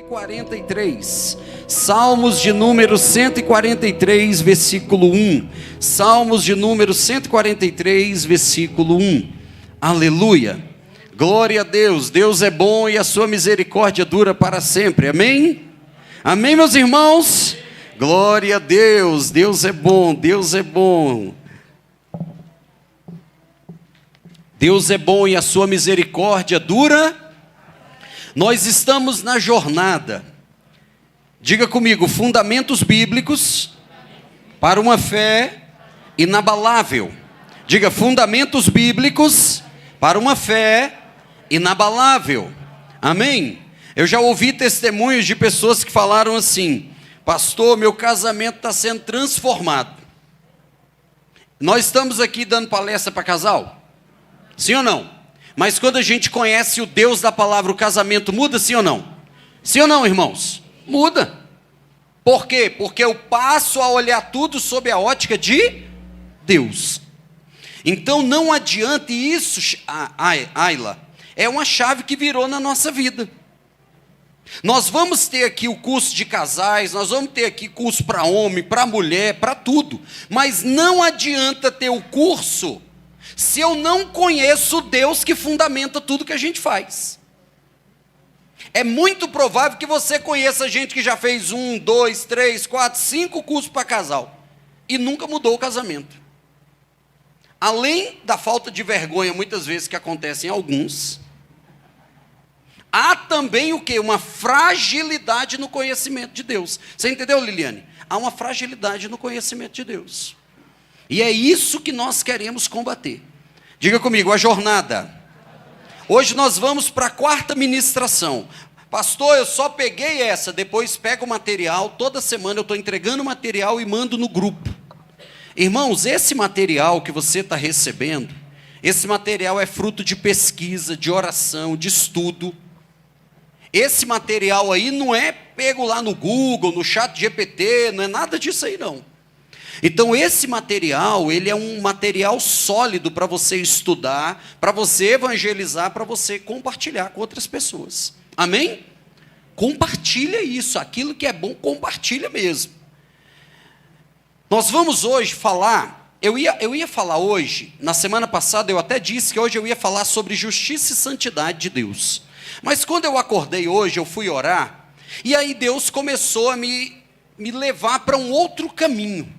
143. Salmos de número 143, versículo 1. Salmos de número 143, versículo 1. Aleluia. Glória a Deus. Deus é bom e a sua misericórdia dura para sempre. Amém? Amém, meus irmãos? Glória a Deus. Deus é bom. Deus é bom. Deus é bom e a sua misericórdia dura. Nós estamos na jornada, diga comigo, fundamentos bíblicos para uma fé inabalável. Diga, fundamentos bíblicos para uma fé inabalável. Amém? Eu já ouvi testemunhos de pessoas que falaram assim: pastor, meu casamento está sendo transformado. Nós estamos aqui dando palestra para casal? Sim ou não? Mas quando a gente conhece o Deus da palavra, o casamento muda, sim ou não? Sim ou não, irmãos? Muda. Por quê? Porque eu passo a olhar tudo sob a ótica de Deus. Então não adianta isso, Ayla, é uma chave que virou na nossa vida. Nós vamos ter aqui o curso de casais, nós vamos ter aqui curso para homem, para mulher, para tudo. Mas não adianta ter o curso se eu não conheço o Deus que fundamenta tudo que a gente faz. É muito provável que você conheça gente que já fez 1, 2, 3, 4, 5 cursos para casal e nunca mudou o casamento. Além da falta de vergonha, muitas vezes, que acontece em alguns, há também o quê? Uma fragilidade no conhecimento de Deus. Você entendeu, Liliane? Há uma fragilidade no conhecimento de Deus. E é isso que nós queremos combater. Diga comigo, a jornada. Hoje nós vamos para a quarta ministração. Pastor, eu só peguei essa, depois pego o material. Toda semana eu estou entregando o material e mando no grupo. Irmãos, esse material que você está recebendo, esse material é fruto de pesquisa, de oração, de estudo. Esse material aí não é pego lá no Google, no ChatGPT, não é nada disso aí não. Então esse material, ele é um material sólido para você estudar, para você evangelizar, para você compartilhar com outras pessoas. Amém? Compartilha isso, aquilo que é bom, compartilha mesmo. Nós vamos hoje falar, eu ia falar hoje, na semana passada eu até disse que hoje eu ia falar sobre justiça e santidade de Deus. Mas quando eu acordei hoje, eu fui orar, e aí Deus começou a me levar para um outro caminho.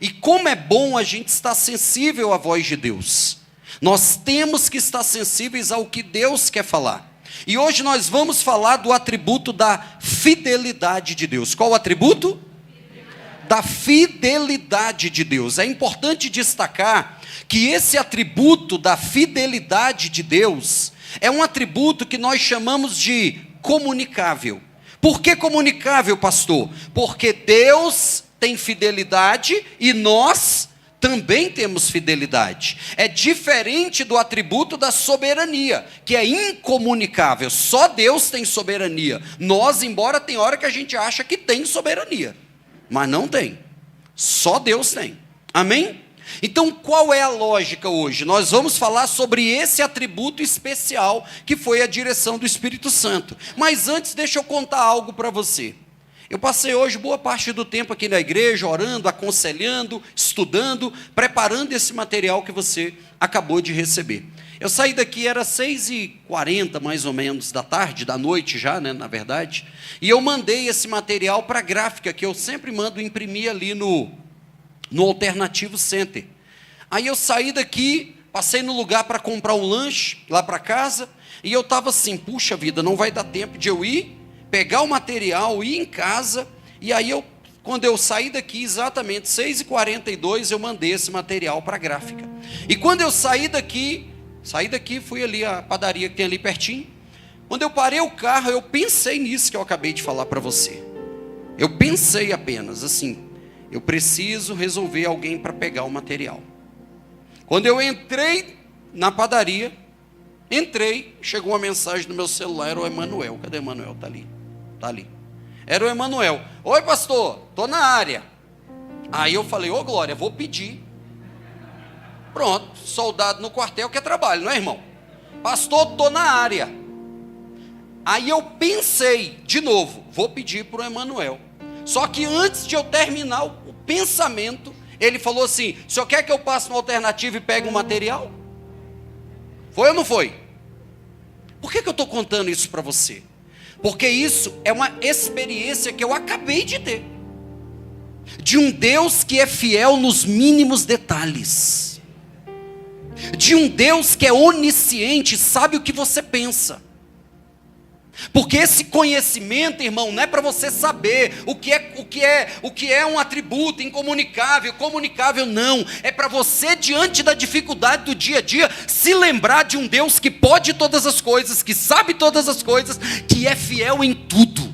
E como é bom a gente estar sensível à voz de Deus. Nós temos que estar sensíveis ao que Deus quer falar. E hoje nós vamos falar do atributo da fidelidade de Deus. Qual o atributo? Da fidelidade de Deus. É importante destacar que esse atributo da fidelidade de Deus é um atributo que nós chamamos de comunicável. Por que comunicável, pastor? Porque Deus tem fidelidade e nós também temos fidelidade. É diferente do atributo da soberania, que é incomunicável. Só Deus tem soberania. Nós, embora tem hora que a gente acha que tem soberania, mas não tem. Só Deus tem. Amém? Então, qual é a lógica hoje? Nós vamos falar sobre esse atributo especial que foi a direção do Espírito Santo. Mas antes, deixa eu contar algo para você. Eu passei hoje boa parte do tempo aqui na igreja, orando, aconselhando, estudando, preparando esse material que você acabou de receber. Eu saí daqui, era 6h40 mais ou menos da noite já, né, na verdade, e eu mandei esse material para a gráfica, que eu sempre mando imprimir ali no Alternativo Center. Aí eu saí daqui, passei no lugar para comprar um lanche lá para casa, e eu estava assim, puxa vida, não vai dar tempo de eu ir, pegar o material, ir em casa, e aí quando eu saí daqui, exatamente 6h42, eu mandei esse material para a gráfica. E quando eu saí daqui, fui ali à padaria que tem ali pertinho. Quando eu parei o carro, eu pensei nisso que eu acabei de falar para você. Eu pensei apenas assim, eu preciso resolver alguém para pegar o material. Quando eu entrei na padaria, chegou uma mensagem no meu celular, era o Emanuel. Cadê o Emanuel? Está ali. Está ali. Era o Emanuel. Oi, pastor, estou na área. Aí eu falei, ô Glória, vou pedir. Pronto, soldado no quartel que é trabalho, não é, irmão? Pastor, estou na área. Aí eu pensei, de novo, vou pedir para o Emanuel. Só que antes de eu terminar o pensamento, ele falou assim: o senhor quer que eu passe uma alternativa e pegue um material? Foi ou não foi? Por que eu estou contando isso para você? Porque isso é uma experiência que eu acabei de ter. De um Deus que é fiel nos mínimos detalhes. De um Deus que é onisciente, sabe o que você pensa. Porque esse conhecimento, irmão, não é para você saber o que é um atributo incomunicável, comunicável, não. É para você, diante da dificuldade do dia a dia, se lembrar de um Deus que pode todas as coisas, que sabe todas as coisas, que é fiel em tudo.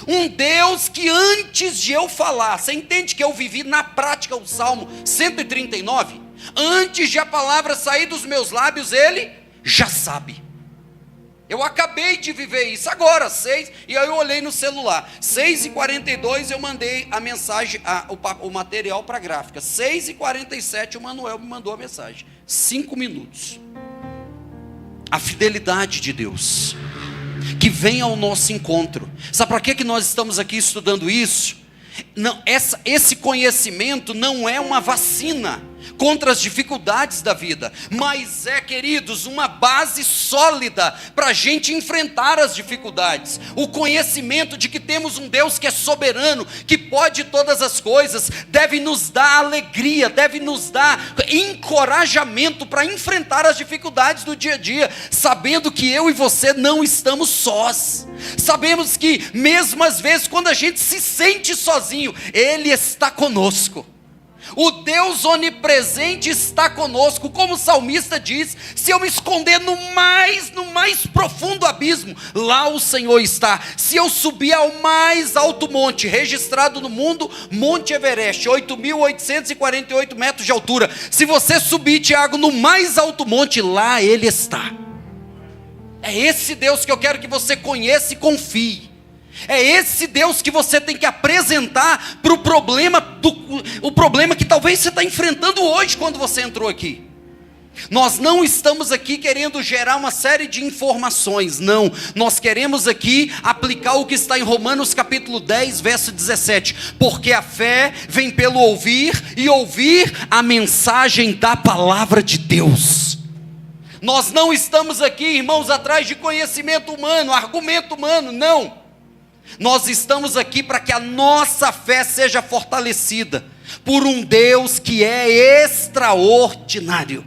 Um Deus que antes de eu falar, você entende que eu vivi na prática o Salmo 139? Antes de a palavra sair dos meus lábios, Ele já sabe. Eu acabei de viver isso agora, 6, e aí eu olhei no celular, 6h42 eu mandei a mensagem, o material para a gráfica, 6h47 o Manuel me mandou a mensagem, 5 minutos. A fidelidade de Deus, que vem ao nosso encontro. Sabe para que nós estamos aqui estudando isso? Não, esse conhecimento não é uma vacina contra as dificuldades da vida, mas é, queridos, uma base sólida para a gente enfrentar as dificuldades. O conhecimento de que temos um Deus que é soberano, que pode todas as coisas, deve nos dar alegria, deve nos dar encorajamento para enfrentar as dificuldades do dia a dia, sabendo que eu e você não estamos sós. Sabemos que mesmo às vezes quando a gente se sente sozinho, Ele está conosco. O Deus onipresente está conosco, como o salmista diz: se eu me esconder no mais profundo abismo, lá o Senhor está. Se eu subir ao mais alto monte, registrado no mundo, Monte Everest, 8.848 metros de altura. Se você subir, Tiago, no mais alto monte, lá Ele está. É esse Deus que eu quero que você conheça e confie. É esse Deus que você tem que apresentar para o problema que talvez você está enfrentando hoje quando você entrou aqui. Nós não estamos aqui querendo gerar uma série de informações, não. Nós queremos aqui aplicar o que está em Romanos capítulo 10, verso 17. Porque a fé vem pelo ouvir, e ouvir a mensagem da palavra de Deus. Nós não estamos aqui, irmãos, atrás de conhecimento humano, argumento humano, não. Nós estamos aqui para que a nossa fé seja fortalecida por um Deus que é extraordinário.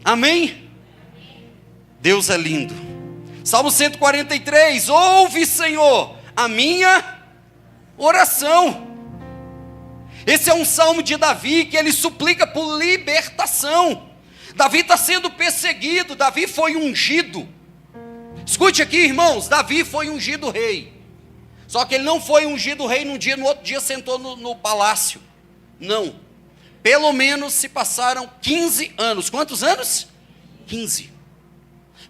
Amém? Deus é lindo. Salmo 143, ouve, Senhor, a minha oração. Esse é um salmo de Davi, que ele suplica por libertação. Davi está sendo perseguido, Davi foi ungido. Escute aqui, irmãos, Davi foi ungido rei. Só que ele não foi ungido rei num dia, no outro dia sentou no palácio. Não. Pelo menos se passaram 15 anos. Quantos anos? 15.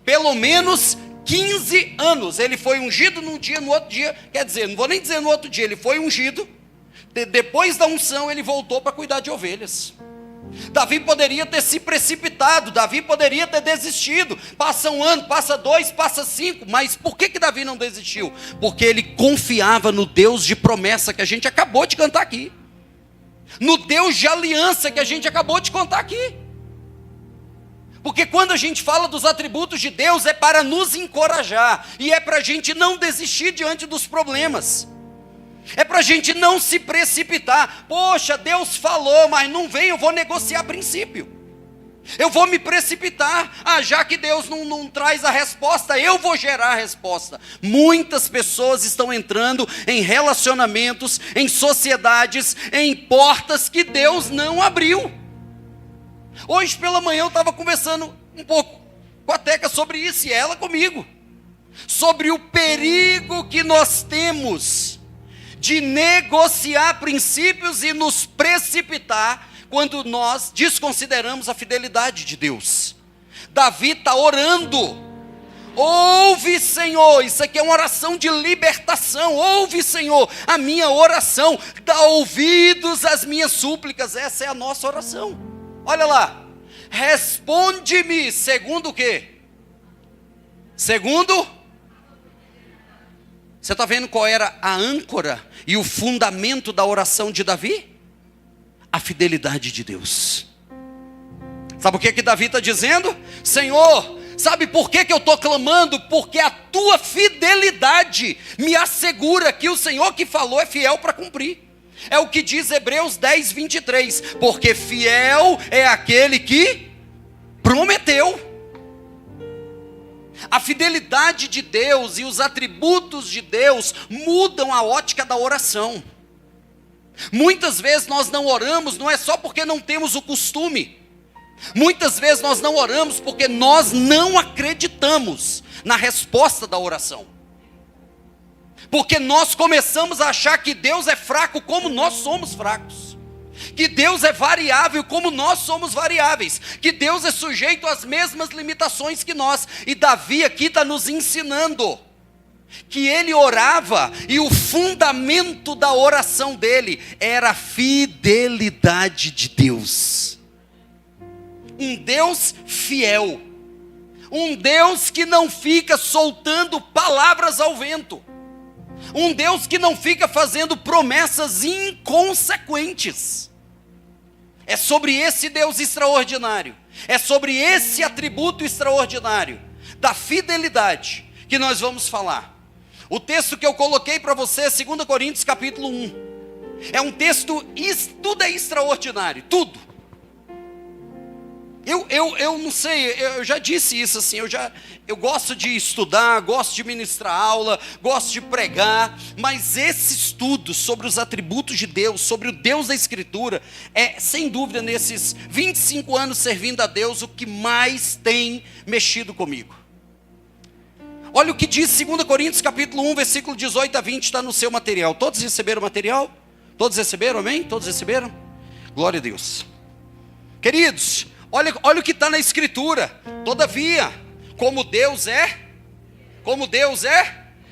Pelo menos 15 anos. Ele foi ungido num dia, no outro dia. Quer dizer, não vou nem dizer no outro dia, ele foi ungido. Depois da unção, ele voltou para cuidar de ovelhas. Davi poderia ter se precipitado, Davi poderia ter desistido. Passa um ano, passa 2, passa 5. Mas por que Davi não desistiu? Porque ele confiava no Deus de promessa que a gente acabou de cantar aqui, no Deus de aliança que a gente acabou de contar aqui. Porque quando a gente fala dos atributos de Deus, é para nos encorajar, e é para a gente não desistir diante dos problemas. É para a gente não se precipitar. Poxa, Deus falou, mas não vem, eu vou negociar princípio. Eu vou me precipitar. Já que Deus não traz a resposta, eu vou gerar a resposta. Muitas pessoas estão entrando em relacionamentos, em sociedades, em portas que Deus não abriu. Hoje pela manhã eu estava conversando um pouco com a Teca sobre isso, e ela comigo. Sobre o perigo que nós temos de negociar princípios e nos precipitar quando nós desconsideramos a fidelidade de Deus. Davi está orando: ouve, Senhor. Isso aqui é uma oração de libertação. Ouve, Senhor, a minha oração, dá ouvidos às minhas súplicas. Essa é a nossa oração. Olha lá: responde-me segundo o quê? Segundo, você está vendo qual era a âncora e o fundamento da oração de Davi? A fidelidade de Deus. Sabe o que Davi está dizendo? Senhor, sabe por que eu estou clamando? Porque a tua fidelidade me assegura que o Senhor que falou é fiel para cumprir. É o que diz Hebreus 10, 23. Porque fiel é aquele que prometeu. A fidelidade de Deus e os atributos de Deus mudam a ótica da oração. Muitas vezes nós não oramos, não é só porque não temos o costume. Muitas vezes nós não oramos porque nós não acreditamos na resposta da oração. Porque nós começamos a achar que Deus é fraco como nós somos fracos. Que Deus é variável como nós somos variáveis. Que Deus é sujeito às mesmas limitações que nós. E Davi aqui está nos ensinando que ele orava e o fundamento da oração dele era a fidelidade de Deus. Um Deus fiel. Um Deus que não fica soltando palavras ao vento. Um Deus que não fica fazendo promessas inconsequentes. É sobre esse Deus extraordinário, é sobre esse atributo extraordinário, da fidelidade, que nós vamos falar. O texto que eu coloquei para você é 2 Coríntios capítulo 1. É um texto, tudo é extraordinário, tudo. Eu não sei, eu já disse isso assim, eu gosto de estudar, gosto de ministrar aula, gosto de pregar, mas esse estudo sobre os atributos de Deus, sobre o Deus da Escritura, é sem dúvida nesses 25 anos servindo a Deus o que mais tem mexido comigo. Olha o que diz 2 Coríntios capítulo 1, versículo 18 a 20, está no seu material. Todos receberam o material? Todos receberam, amém? Todos receberam? Glória a Deus. Queridos, olha o que está na Escritura. Todavia, como Deus é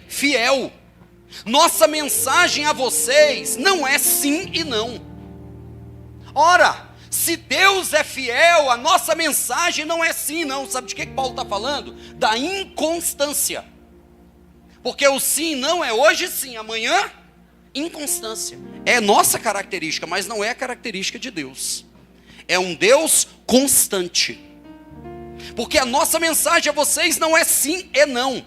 fiel. Nossa mensagem a vocês não é sim e não. Ora, se Deus é fiel, a nossa mensagem não é sim e não. Sabe de que Paulo está falando? Da inconstância. Porque o sim e não é hoje sim, amanhã inconstância. É nossa característica, mas não é a característica de Deus. É um Deus constante. Porque a nossa mensagem a vocês não é sim e não.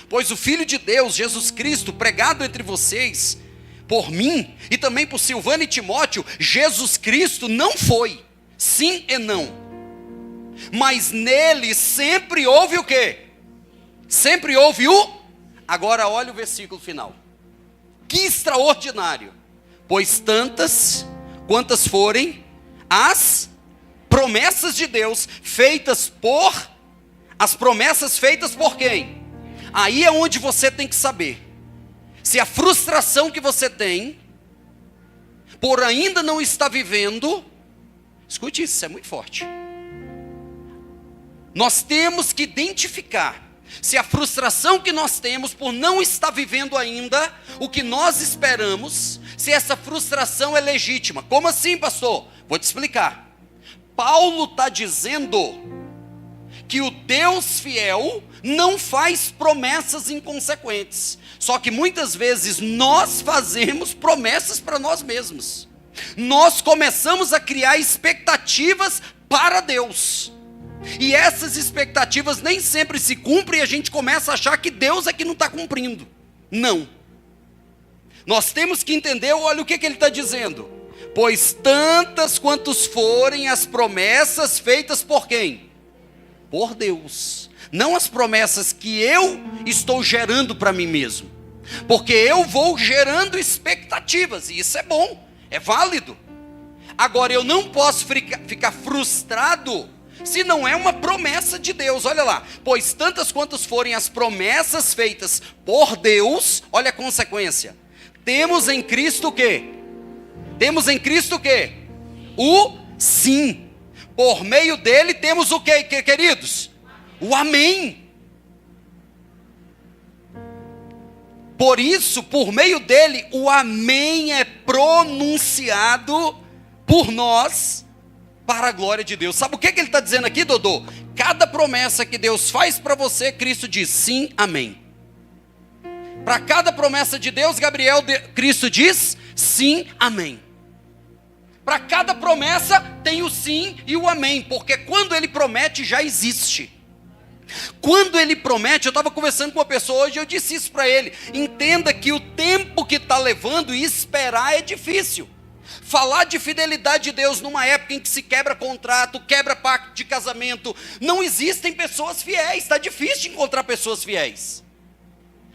Pois o Filho de Deus, Jesus Cristo, pregado entre vocês, por mim e também por Silvano e Timóteo, Jesus Cristo não foi sim e não. Mas nele sempre houve o quê? Sempre houve o... Agora olha o versículo final. Que extraordinário. Pois tantas quantas forem as promessas de Deus feitas por... As promessas feitas por quem? Aí é onde você tem que saber se a frustração que você tem por ainda não estar vivendo, escute isso é muito forte. Nós temos que identificar se a frustração que nós temos por não estar vivendo ainda o que nós esperamos, se essa frustração é legítima. Como assim, pastor? Vou te explicar. Paulo está dizendo que o Deus fiel não faz promessas inconsequentes. Só que muitas vezes nós fazemos promessas para nós mesmos. Nós começamos a criar expectativas para Deus. E essas expectativas nem sempre se cumprem e a gente começa a achar que Deus é que não está cumprindo. Não. Nós temos que entender, olha o que ele está dizendo. Pois tantas quantos forem as promessas feitas por quem? Por Deus. Não as promessas que eu estou gerando para mim mesmo. Porque eu vou gerando expectativas, e isso é bom, é válido. Agora, eu não posso ficar frustrado se não é uma promessa de Deus. Olha lá, pois tantas quantas forem as promessas feitas por Deus, olha a consequência. Temos em Cristo o quê? Temos em Cristo o quê? O sim. Por meio dele temos o quê, queridos? O amém. Por isso, por meio dele, o amém é pronunciado por nós para a glória de Deus. Sabe o que ele está dizendo aqui, Dodô? cada promessa que Deus faz para você, Cristo diz sim, amém. Para cada promessa de Deus, Cristo diz sim, amém. Para cada promessa tem o sim e o amém, porque quando ele promete já existe. Quando ele promete, eu estava conversando com uma pessoa hoje, eu disse isso para ele: entenda que o tempo que está levando e esperar é difícil. Falar de fidelidade de Deus numa época em que se quebra contrato, quebra pacto de casamento, não existem pessoas fiéis, está difícil de encontrar pessoas fiéis.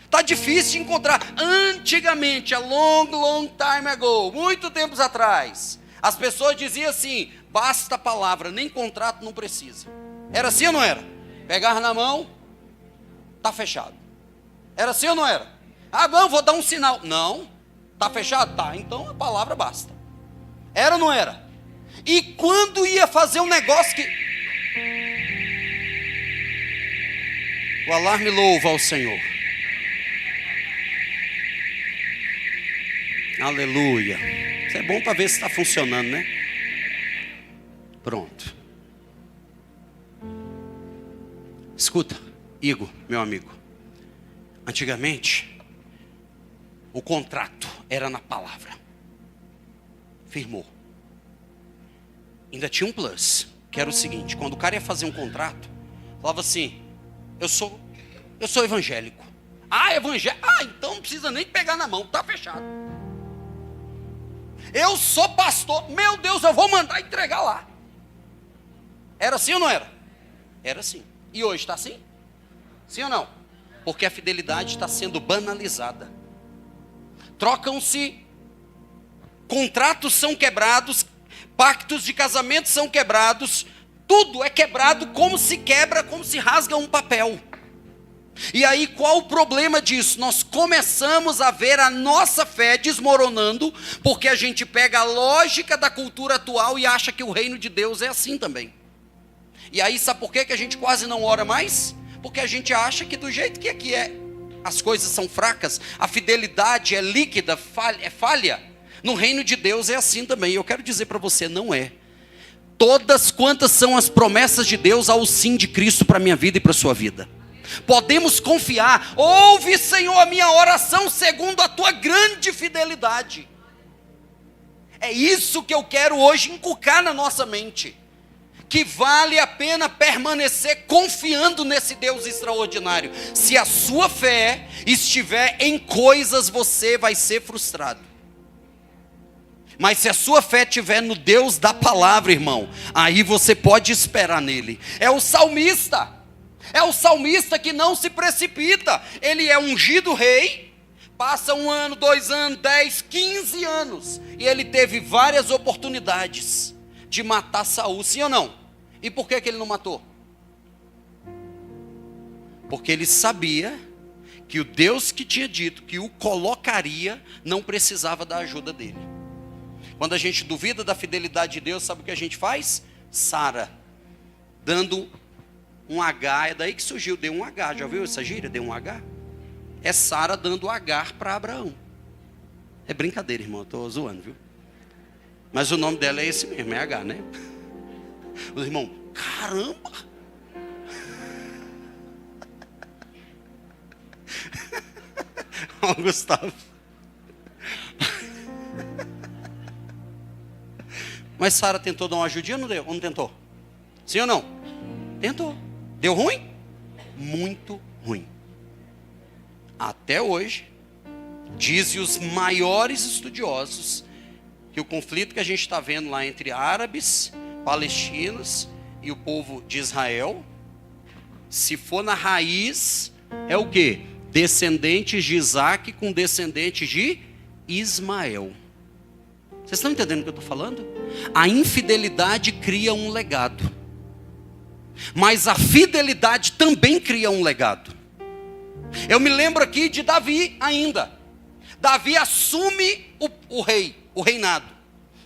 Está difícil de encontrar. Antigamente, a long time ago, muito tempos atrás, as pessoas diziam assim: basta a palavra, nem contrato não precisa. Era assim ou não era? Pegar na mão, está fechado. Era assim ou não era? Ah, não, vou dar um sinal. Não, está fechado? Tá, então a palavra basta. Era ou não era? E quando ia fazer um negócio que... O alarme louva ao Senhor. Aleluia. Isso é bom para ver se está funcionando, né? Pronto. Escuta, Igor, meu amigo. Antigamente, o contrato era na palavra. Firmou. Ainda tinha um plus, que era o seguinte: quando o cara ia fazer um contrato, falava assim: eu sou evangélico. Ah, evangélico? Ah, então não precisa nem pegar na mão, está fechado. Eu sou pastor, meu Deus, eu vou mandar entregar lá. Era assim ou não era? Era assim. E hoje está assim? Sim ou não? Porque a fidelidade está sendo banalizada. Trocam-se, contratos são quebrados, pactos de casamento são quebrados, tudo é quebrado como se rasga um papel. E aí qual o problema disso? Nós começamos a ver a nossa fé desmoronando, porque a gente pega a lógica da cultura atual e acha que o reino de Deus é assim também. E aí sabe por que a gente quase não ora mais? Porque a gente acha que do jeito que aqui as coisas são fracas, a fidelidade é líquida, é falha. No reino de Deus é assim também. Eu quero dizer para você, não é. Quantas são as promessas de Deus ao sim de Cristo para a minha vida e para a sua vida? Podemos confiar. Ouve, Senhor, a minha oração segundo a tua grande fidelidade. É isso que eu quero hoje inculcar na nossa mente. Que vale a pena permanecer confiando nesse Deus extraordinário. Se a sua fé estiver em coisas, você vai ser frustrado. Mas se a sua fé estiver no Deus da palavra, irmão, aí você pode esperar nele. É o salmista que não se precipita. Ele é ungido rei, passa 1 ano, 2 anos, 10, 15 anos, e ele teve várias oportunidades de matar Saul, sim ou não? E por que ele não matou? Porque ele sabia que o Deus que tinha dito que o colocaria não precisava da ajuda dele. Quando a gente duvida da fidelidade de Deus, sabe o que a gente faz? Sara, dando um H, é daí que surgiu, deu um H, já viu essa gíria? Deu um H? É Sara dando H para Abraão. É brincadeira, irmão, eu estou zoando, viu? Mas o nome dela é esse mesmo, é H, né? Os irmãos, caramba! Ó, Gustavo. Mas Sara tentou dar uma ajudinha ou não deu? Ou não tentou? Sim ou não? Tentou. Deu ruim? Muito ruim. Até hoje, dizem os maiores estudiosos que o conflito que a gente está vendo lá entre árabes, palestinos e o povo de Israel, se for na raiz, é o quê? Descendentes de Isaac com descendentes de Ismael. Vocês estão entendendo o que eu estou falando? A infidelidade cria um legado, mas a fidelidade também cria um legado. Eu me lembro aqui de Davi ainda. Davi assume o reinado.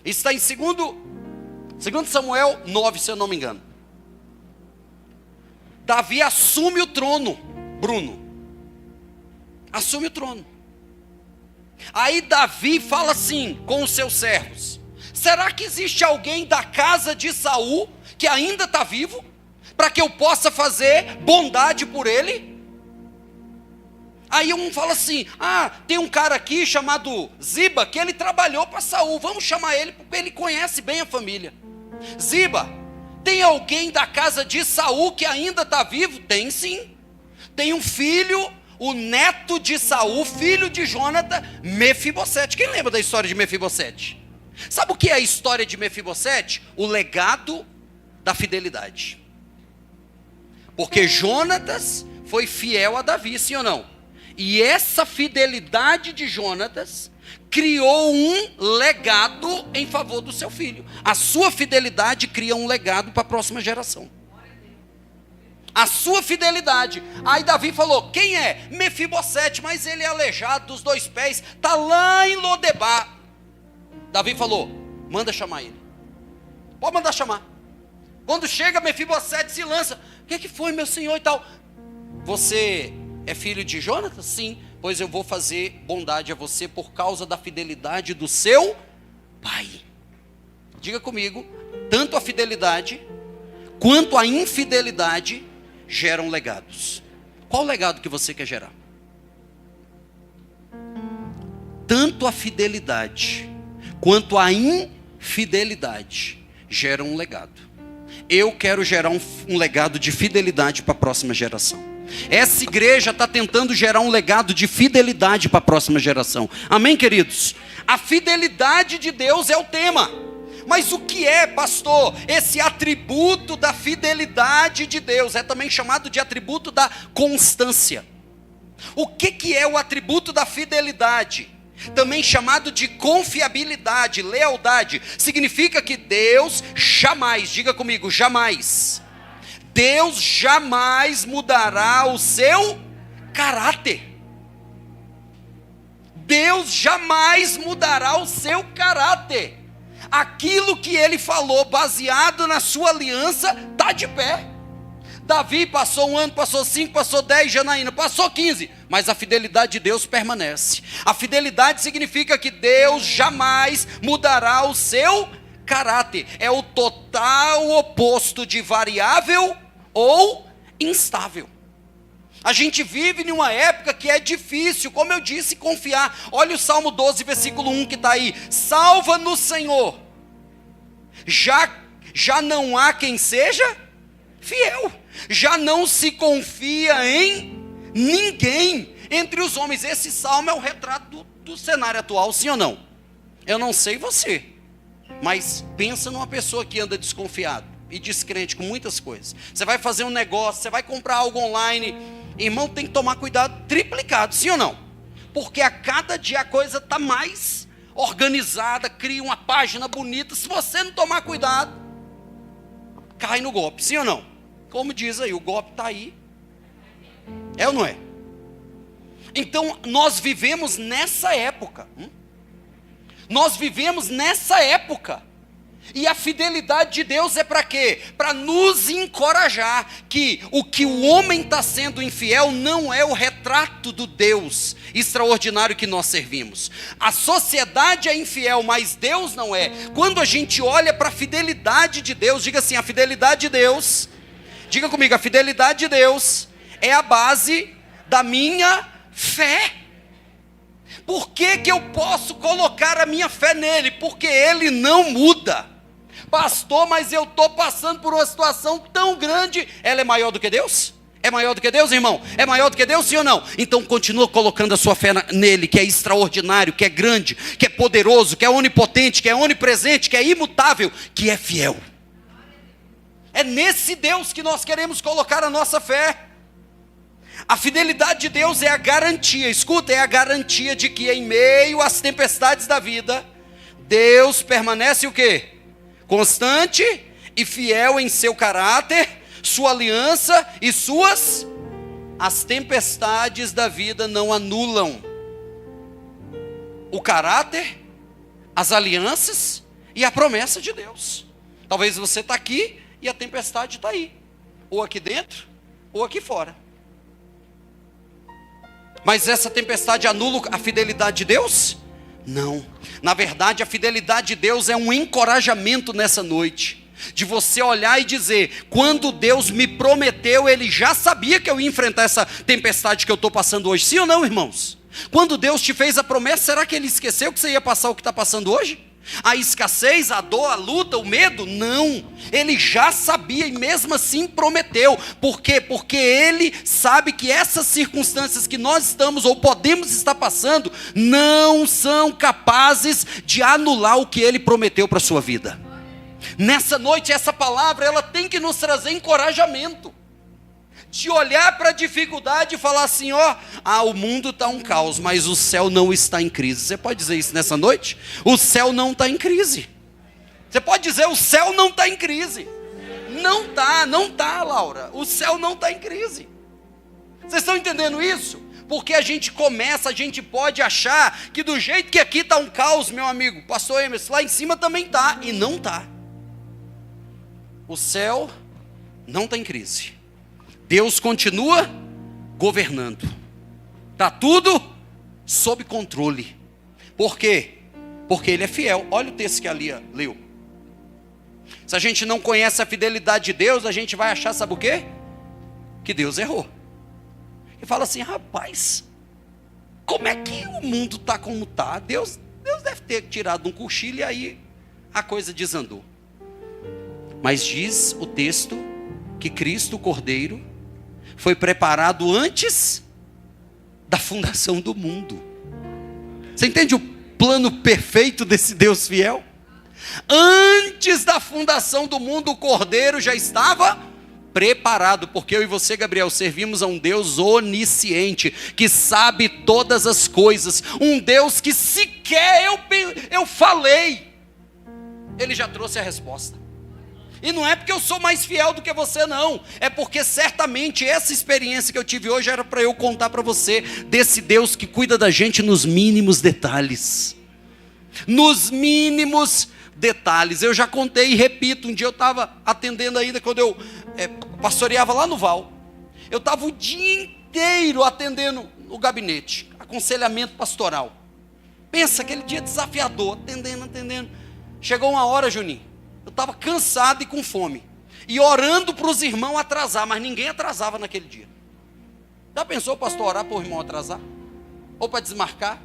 Isso está em 2 Samuel 9, se eu não me engano. Davi assume o trono, Bruno. Assume o trono. Aí Davi fala assim com os seus servos: será que existe alguém da casa de Saul que ainda está vivo? para que eu possa fazer bondade por ele. Aí um fala assim: tem um cara aqui chamado Ziba, que ele trabalhou para Saul, vamos chamar ele, porque ele conhece bem a família. Ziba, tem alguém da casa de Saul que ainda está vivo? Tem sim, tem um filho, o neto de Saul, filho de Jonathan, Mefibosete. Quem lembra da história de Mefibosete? Sabe o que é a história de Mefibosete? O legado da fidelidade. Porque Jonatas foi fiel a Davi, sim ou não? E essa fidelidade de Jonatas criou um legado em favor do seu filho. A sua fidelidade cria um legado para a próxima geração. A sua fidelidade. Aí Davi falou: quem é? Mefibosete, mas ele é aleijado dos 2 pés, está lá em Lodebar. Davi falou: manda chamar ele. Pode mandar chamar. Quando chega, Mefibosete se lança: o que foi, meu senhor e tal? Você é filho de Jonatas? Sim. Pois eu vou fazer bondade a você por causa da fidelidade do seu pai. Diga comigo: tanto a fidelidade quanto a infidelidade geram legados. Qual legado que você quer gerar? Tanto a fidelidade quanto a infidelidade geram um legado. Eu quero gerar um legado de fidelidade para a próxima geração. Essa igreja está tentando gerar um legado de fidelidade para a próxima geração. Amém, queridos? A fidelidade de Deus é o tema. Mas o que é, pastor, esse atributo da fidelidade de Deus? É também chamado de atributo da constância. O que é o atributo da fidelidade? Também chamado de confiabilidade, lealdade. Significa que Deus jamais, diga comigo, jamais. Deus jamais mudará o seu caráter. Deus jamais mudará o seu caráter. Aquilo que ele falou, baseado na sua aliança, está de pé. Davi passou 1 ano, passou 5, passou 10, Janaína passou 15, mas a fidelidade de Deus permanece. A fidelidade significa que Deus jamais mudará o seu caráter. É o total oposto de variável ou instável. A gente vive em uma época que é difícil, como eu disse, confiar. Olha o Salmo 12, versículo 1 que está aí: salva-nos, Senhor, já não há quem seja fiel, já não se confia em ninguém entre os homens. Esse salmo é o retrato do cenário atual, sim ou não? Eu não sei você, mas pensa numa pessoa que anda desconfiado e descrente com muitas coisas. Você vai fazer um negócio, você vai comprar algo online, irmão, tem que tomar cuidado triplicado, sim ou não? Porque a cada dia a coisa está mais organizada, cria uma página bonita. Se você não tomar cuidado, cai no golpe, sim ou não? Como diz aí, o golpe está aí. É ou não é? Então, nós vivemos nessa época. Nós vivemos nessa época. E a fidelidade de Deus é para quê? Para nos encorajar que o homem está sendo infiel não é o retrato do Deus extraordinário que nós servimos. A sociedade é infiel, mas Deus não é. Quando a gente olha para a fidelidade de Deus, diga assim: a fidelidade de Deus, diga comigo, a fidelidade de Deus é a base da minha fé. Por que eu posso colocar a minha fé nele? Porque ele não muda. Pastor, mas eu estou passando por uma situação tão grande. Ela é maior do que Deus? É maior do que Deus, irmão? É maior do que Deus, sim ou não? Então continua colocando a sua fé nele, que é extraordinário, que é grande, que é poderoso, que é onipotente, que é onipresente, que é imutável, que é fiel. É nesse Deus que nós queremos colocar a nossa fé. A fidelidade de Deus é a garantia, escuta, é a garantia de que em meio às tempestades da vida, Deus permanece o quê? Constante e fiel em seu caráter, sua aliança e as tempestades da vida não anulam o caráter, as alianças e a promessa de Deus. Talvez você está aqui e a tempestade está aí, ou aqui dentro, ou aqui fora. Mas essa tempestade anula a fidelidade de Deus? Não. Na verdade, a fidelidade de Deus é um encorajamento nessa noite. De você olhar e dizer, quando Deus me prometeu, Ele já sabia que eu ia enfrentar essa tempestade que eu estou passando hoje. Sim ou não, irmãos? Quando Deus te fez a promessa, será que Ele esqueceu que você ia passar o que está passando hoje? A escassez, a dor, a luta, o medo? Não. Ele já sabia e mesmo assim prometeu. Por quê? Porque Ele sabe que essas circunstâncias que nós estamos ou podemos estar passando não são capazes de anular o que Ele prometeu para a sua vida. Nessa noite, essa palavra, ela tem que nos trazer encorajamento. De olhar para a dificuldade e falar assim, o mundo está um caos, mas o céu não está em crise. Você pode dizer isso nessa noite? O céu não está em crise. Você pode dizer, o céu não está em crise. Não está, Laura. O céu não está em crise. Vocês estão entendendo isso? Porque a gente pode achar que do jeito que aqui está um caos, meu amigo, pastor Emerson, lá em cima também está, e não está. O céu não está em crise. Deus continua governando. Está tudo sob controle. Por quê? Porque Ele é fiel. Olha o texto que a Lia leu. Se a gente não conhece a fidelidade de Deus, a gente vai achar, sabe o quê? Que Deus errou. E fala assim, rapaz, como é que o mundo está como está? Deus deve ter tirado um cochilo e aí a coisa desandou. Mas diz o texto que Cristo, o Cordeiro, foi preparado antes da fundação do mundo. Você entende o plano perfeito desse Deus fiel? Antes da fundação do mundo, o Cordeiro já estava preparado, porque eu e você, Gabriel, servimos a um Deus onisciente, que sabe todas as coisas, um Deus que sequer eu falei, Ele já trouxe a resposta. E não é porque eu sou mais fiel do que você, não. É porque certamente essa experiência que eu tive hoje era para eu contar para você desse Deus que cuida da gente nos mínimos detalhes. Nos mínimos detalhes. Eu já contei e repito, um dia eu estava atendendo ainda, quando eu pastoreava lá no Val. Eu estava o dia inteiro atendendo no gabinete, aconselhamento pastoral. Pensa, aquele dia desafiador, atendendo. Chegou uma hora, Juninho, eu estava cansado e com fome. E orando para os irmãos atrasar, mas ninguém atrasava naquele dia. Já pensou, pastor, orar para o irmão atrasar? Ou para desmarcar?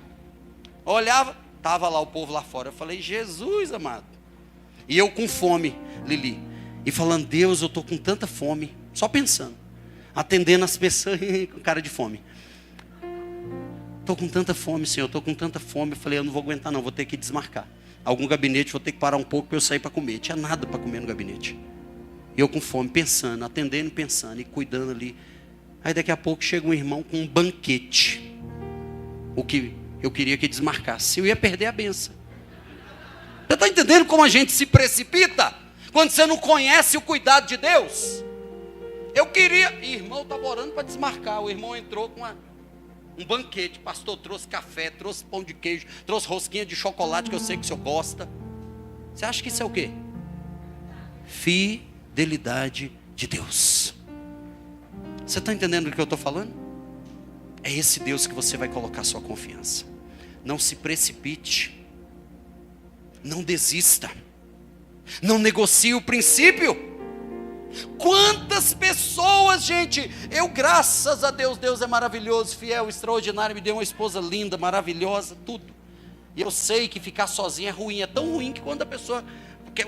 Eu olhava, estava lá o povo lá fora. Eu falei, Jesus amado. E eu com fome, Lili. E falando, Deus, eu estou com tanta fome. Só pensando. Atendendo as pessoas com cara de fome. Estou com tanta fome, Senhor, estou com tanta fome. Eu falei, eu não vou aguentar não, vou ter que desmarcar. Algum gabinete, vou ter que parar um pouco para eu sair para comer. Tinha nada para comer no gabinete. Eu com fome, pensando, atendendo, pensando e cuidando ali. Aí daqui a pouco chega um irmão com um banquete. O que eu queria que desmarcasse. Eu ia perder a benção. Você está entendendo como a gente se precipita? Quando você não conhece o cuidado de Deus? Eu queria... Irmão, estava orando para desmarcar. O irmão entrou com um banquete, pastor trouxe café, trouxe pão de queijo, trouxe rosquinha de chocolate, que eu sei que o senhor gosta. Você acha que isso é o quê? Fidelidade de Deus. Você está entendendo o que eu estou falando? É esse Deus que você vai colocar sua confiança. Não se precipite. Não desista. Não negocie o princípio. Quantas pessoas, gente, graças a Deus, Deus é maravilhoso, fiel, extraordinário, me deu uma esposa linda, maravilhosa, tudo. E eu sei que ficar sozinho é ruim, é tão ruim que quando a pessoa,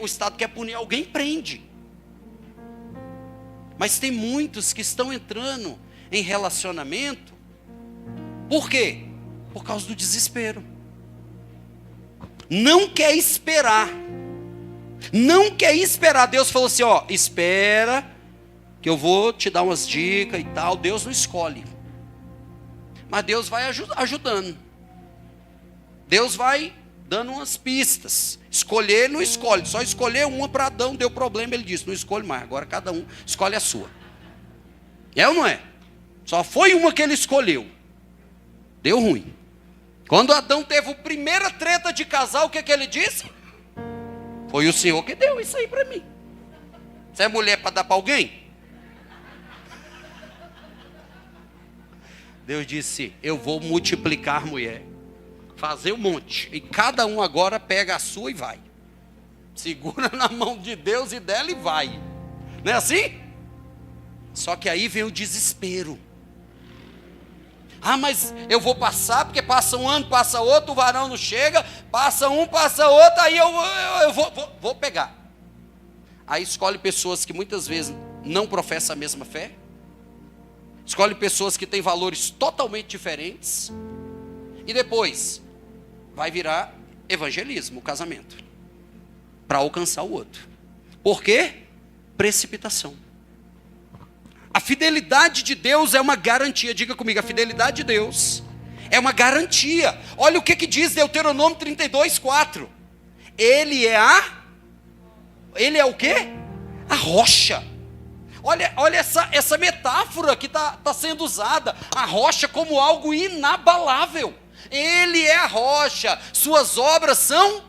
o Estado quer punir alguém, prende. Mas tem muitos que estão entrando em relacionamento, por quê? Por causa do desespero. Não quer esperar. Não quer esperar. Deus falou assim, espera, que eu vou te dar umas dicas e tal. Deus não escolhe. Mas Deus vai ajudando. Deus vai dando umas pistas. Escolher, não escolhe. Só escolher uma para Adão, deu problema, ele disse, não escolhe mais. Agora cada um escolhe a sua. É ou não é? Só foi uma que ele escolheu. Deu ruim. Quando Adão teve a primeira treta de casal, o que ele disse? Foi o Senhor que deu isso aí para mim. Você é mulher para dar para alguém? Deus disse, eu vou multiplicar mulher. Fazer um monte. E cada um agora pega a sua e vai. Segura na mão de Deus e dela e vai. Não é assim? Só que aí vem o desespero. Ah, mas eu vou passar, porque passa um ano, passa outro, o varão não chega, passa um, passa outro, aí eu vou pegar. Aí escolhe pessoas que muitas vezes não professam a mesma fé, escolhe pessoas que têm valores totalmente diferentes, e depois vai virar evangelismo, o casamento, para alcançar o outro. Por quê? Precipitação. A fidelidade de Deus é uma garantia. Diga comigo, a fidelidade de Deus é uma garantia. Olha o que diz Deuteronômio 32:4. Ele é o quê? A rocha. Olha essa metáfora que está sendo usada. A rocha como algo inabalável. Ele é a rocha. Suas obras são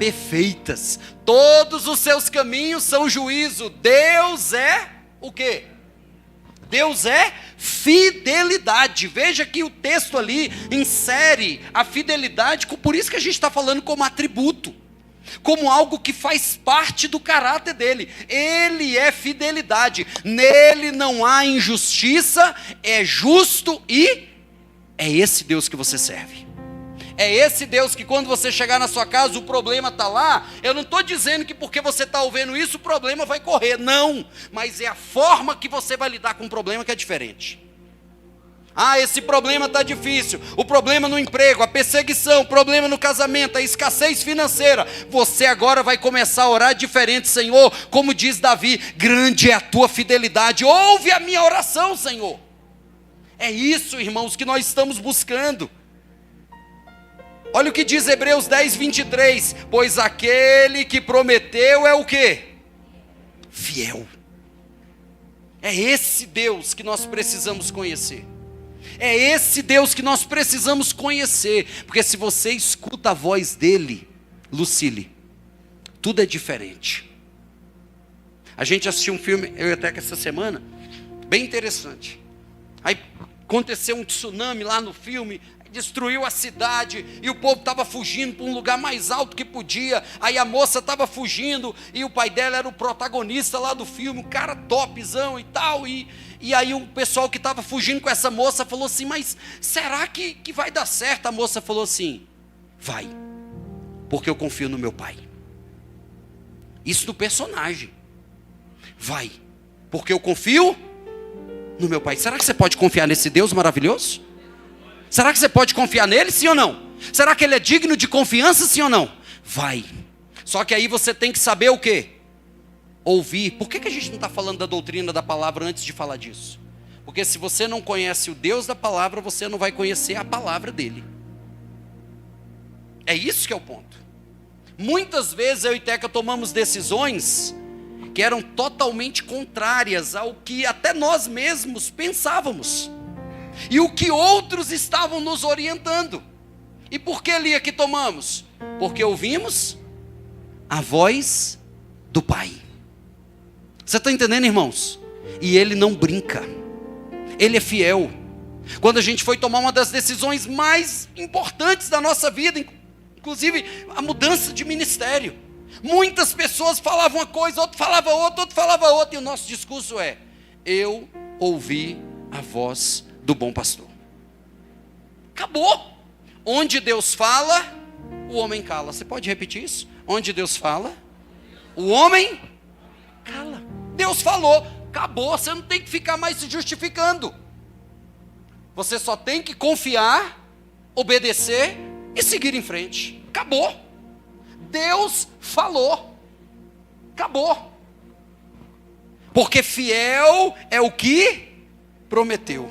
perfeitas. Todos os seus caminhos são juízo. Deus é o quê? Deus é fidelidade. Veja que o texto ali insere a fidelidade, por isso que a gente está falando como atributo, como algo que faz parte do caráter dele. Ele é fidelidade, nele não há injustiça, é justo e é esse Deus que você serve. É esse Deus que quando você chegar na sua casa, o problema está lá. Eu não estou dizendo que porque você está ouvindo isso, o problema vai correr. Não, mas é a forma que você vai lidar com o problema que é diferente. Ah, esse problema está difícil. O problema no emprego, a perseguição, o problema no casamento, a escassez financeira. Você agora vai começar a orar diferente, Senhor. Como diz Davi, grande é a tua fidelidade. Ouve a minha oração, Senhor. É isso, irmãos, que nós estamos buscando. Olha o que diz Hebreus 10:23, pois aquele que prometeu é o quê? Fiel. É esse Deus que nós precisamos conhecer. É esse Deus que nós precisamos conhecer, porque se você escuta a voz dele, Lucile, tudo é diferente. A gente assistiu um filme, eu até que essa semana, bem interessante. Aí aconteceu um tsunami lá no filme, destruiu a cidade, e o povo estava fugindo para um lugar mais alto que podia. Aí a moça estava fugindo, e o pai dela era o protagonista lá do filme, um cara topzão e tal, e aí o pessoal que estava fugindo com essa moça falou assim, mas será que vai dar certo? A moça falou assim, vai, porque eu confio no meu pai. Isso do personagem. Vai, porque eu confio no meu pai. Será que você pode confiar nesse Deus maravilhoso? Será que você pode confiar nele, sim ou não? Será que ele é digno de confiança, sim ou não? Vai. Só que aí você tem que saber o quê? Ouvir. Por que a gente não está falando da doutrina da palavra antes de falar disso? Porque se você não conhece o Deus da palavra, você não vai conhecer a palavra dele. É isso que é o ponto. Muitas vezes eu e Teca tomamos decisões que eram totalmente contrárias ao que até nós mesmos pensávamos. E o que outros estavam nos orientando. E por que, Lia, que tomamos? Porque ouvimos a voz do Pai. Você está entendendo, irmãos? E Ele não brinca. Ele é fiel. Quando a gente foi tomar uma das decisões mais importantes da nossa vida, inclusive a mudança de ministério, muitas pessoas falavam uma coisa, outro falava outra, outro falava outra, e o nosso discurso é, eu ouvi a voz do bom pastor. Acabou. Onde Deus fala, o homem cala. Você pode repetir isso? Onde Deus fala, o homem cala. Deus falou, acabou. Você não tem que ficar mais se justificando. Você só tem que confiar, obedecer e seguir em frente. Acabou. Deus falou. Acabou. Porque fiel é o que prometeu.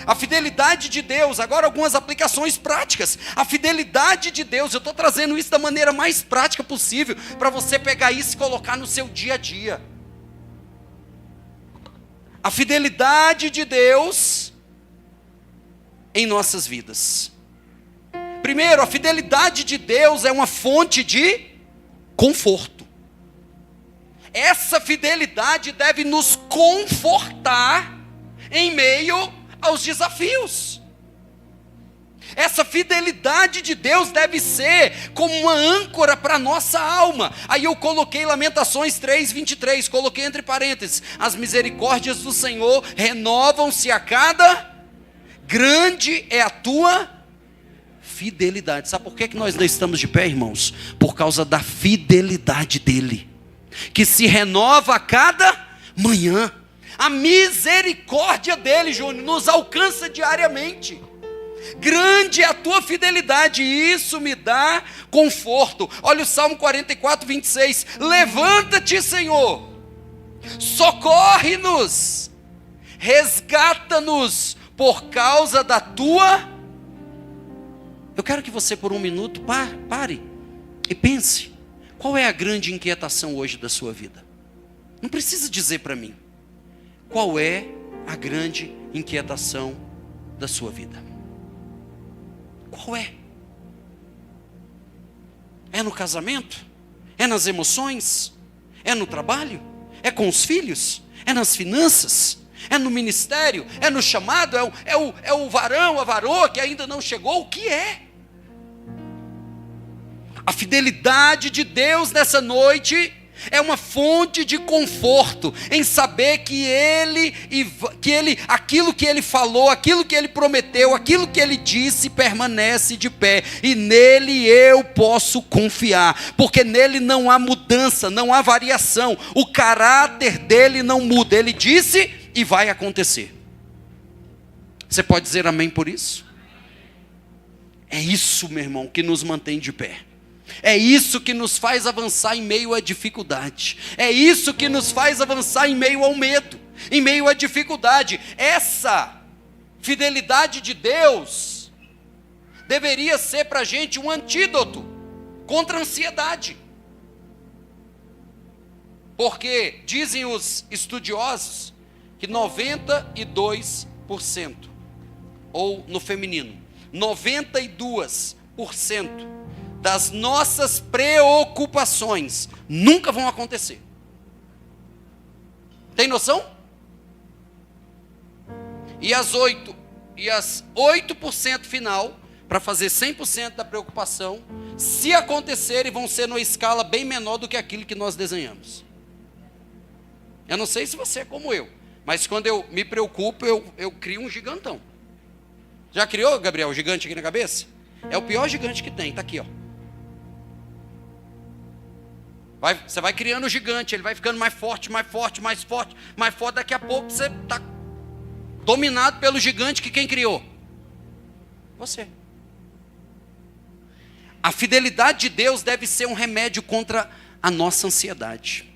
A fidelidade de Deus, agora algumas aplicações práticas. A fidelidade de Deus, eu estou trazendo isso da maneira mais prática possível, para você pegar isso e colocar no seu dia a dia. A fidelidade de Deus em nossas vidas. Primeiro, a fidelidade de Deus é uma fonte de conforto. Essa fidelidade deve nos confortar em meio aos desafios. Essa fidelidade de Deus deve ser como uma âncora para a nossa alma. Aí eu coloquei Lamentações 3:23, coloquei entre parênteses: as misericórdias do Senhor renovam-se a cada, grande é a tua fidelidade. Sabe por que nós não estamos de pé, irmãos? Por causa da fidelidade dele, que se renova a cada manhã. A misericórdia dele, Júnior, nos alcança diariamente. Grande é a tua fidelidade, e isso me dá conforto. Olha o Salmo 44:26. Levanta-te, Senhor, socorre-nos, resgata-nos por causa da tua. Eu quero que você por um minuto pare e pense: qual é a grande inquietação hoje da sua vida? Não precisa dizer para mim. Qual é a grande inquietação da sua vida? Qual é? É no casamento? É nas emoções? É no trabalho? É com os filhos? É nas finanças? É no ministério? É no chamado? É o varão, a varoa que ainda não chegou? O que é? A fidelidade de Deus nessa noite é uma fonte de conforto em saber que aquilo que Ele falou, aquilo que Ele prometeu, aquilo que Ele disse permanece de pé, e nele eu posso confiar, porque nele não há mudança, não há variação, o caráter dele não muda. Ele disse e vai acontecer. Você pode dizer amém por isso? É isso, meu irmão, que nos mantém de pé. É isso que nos faz avançar em meio à dificuldade. É isso que nos faz avançar em meio ao medo, em meio à dificuldade. Essa fidelidade de Deus deveria ser para a gente um antídoto contra a ansiedade. Porque dizem os estudiosos que 92%, ou no feminino, 92% das nossas preocupações nunca vão acontecer. Tem noção? E as 8% final, para fazer 100% da preocupação, se acontecerem, vão ser numa escala bem menor do que aquilo que nós desenhamos. Eu não sei se você é como eu, mas quando eu me preocupo, eu crio um gigantão. Já criou, Gabriel, o gigante aqui na cabeça? É o pior gigante que tem, está aqui, ó. Você vai criando o gigante, ele vai ficando mais forte, mais forte, mais forte, mais forte. Daqui a pouco você está dominado pelo gigante que quem criou? Você. A fidelidade de Deus deve ser um remédio contra a nossa ansiedade.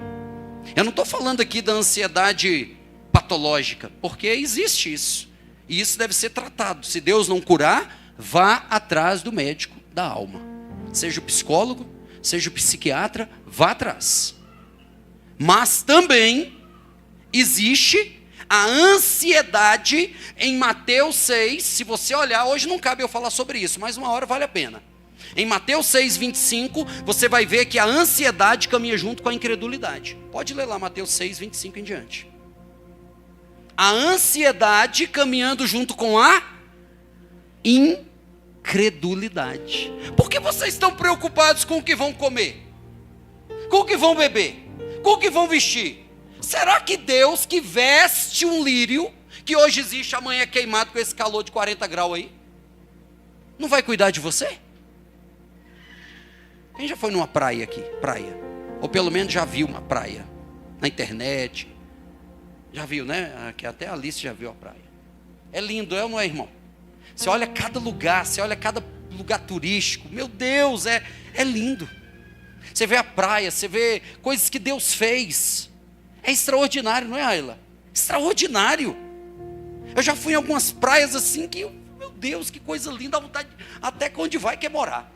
Eu não estou falando aqui da ansiedade patológica, porque existe isso. E isso deve ser tratado. Se Deus não curar, vá atrás do médico da alma. Seja o psicólogo, seja o psiquiatra, vá atrás. Mas também existe a ansiedade em Mateus 6. Se você olhar, hoje não cabe eu falar sobre isso, mas uma hora vale a pena. Em Mateus 6:25, você vai ver que a ansiedade caminha junto com a incredulidade. Pode ler lá Mateus 6:25 em diante. A ansiedade caminhando junto com a incredulidade. Por que vocês estão preocupados com o que vão comer? Com o que vão beber? Com o que vão vestir? Será que Deus, que veste um lírio, que hoje existe, amanhã é queimado com esse calor de 40 graus aí, não vai cuidar de você? Quem já foi numa praia aqui? Praia. Ou pelo menos já viu uma praia na internet. Já viu, né? Aqui até a Alice já viu a praia. É lindo, é ou não é, irmão? Você olha cada lugar, você olha cada lugar turístico. Meu Deus, é lindo. Você vê a praia, você vê coisas que Deus fez. É extraordinário, não é, Ayla? Extraordinário. Eu já fui em algumas praias assim que, meu Deus, que coisa linda, vontade, até que onde vai quer morar.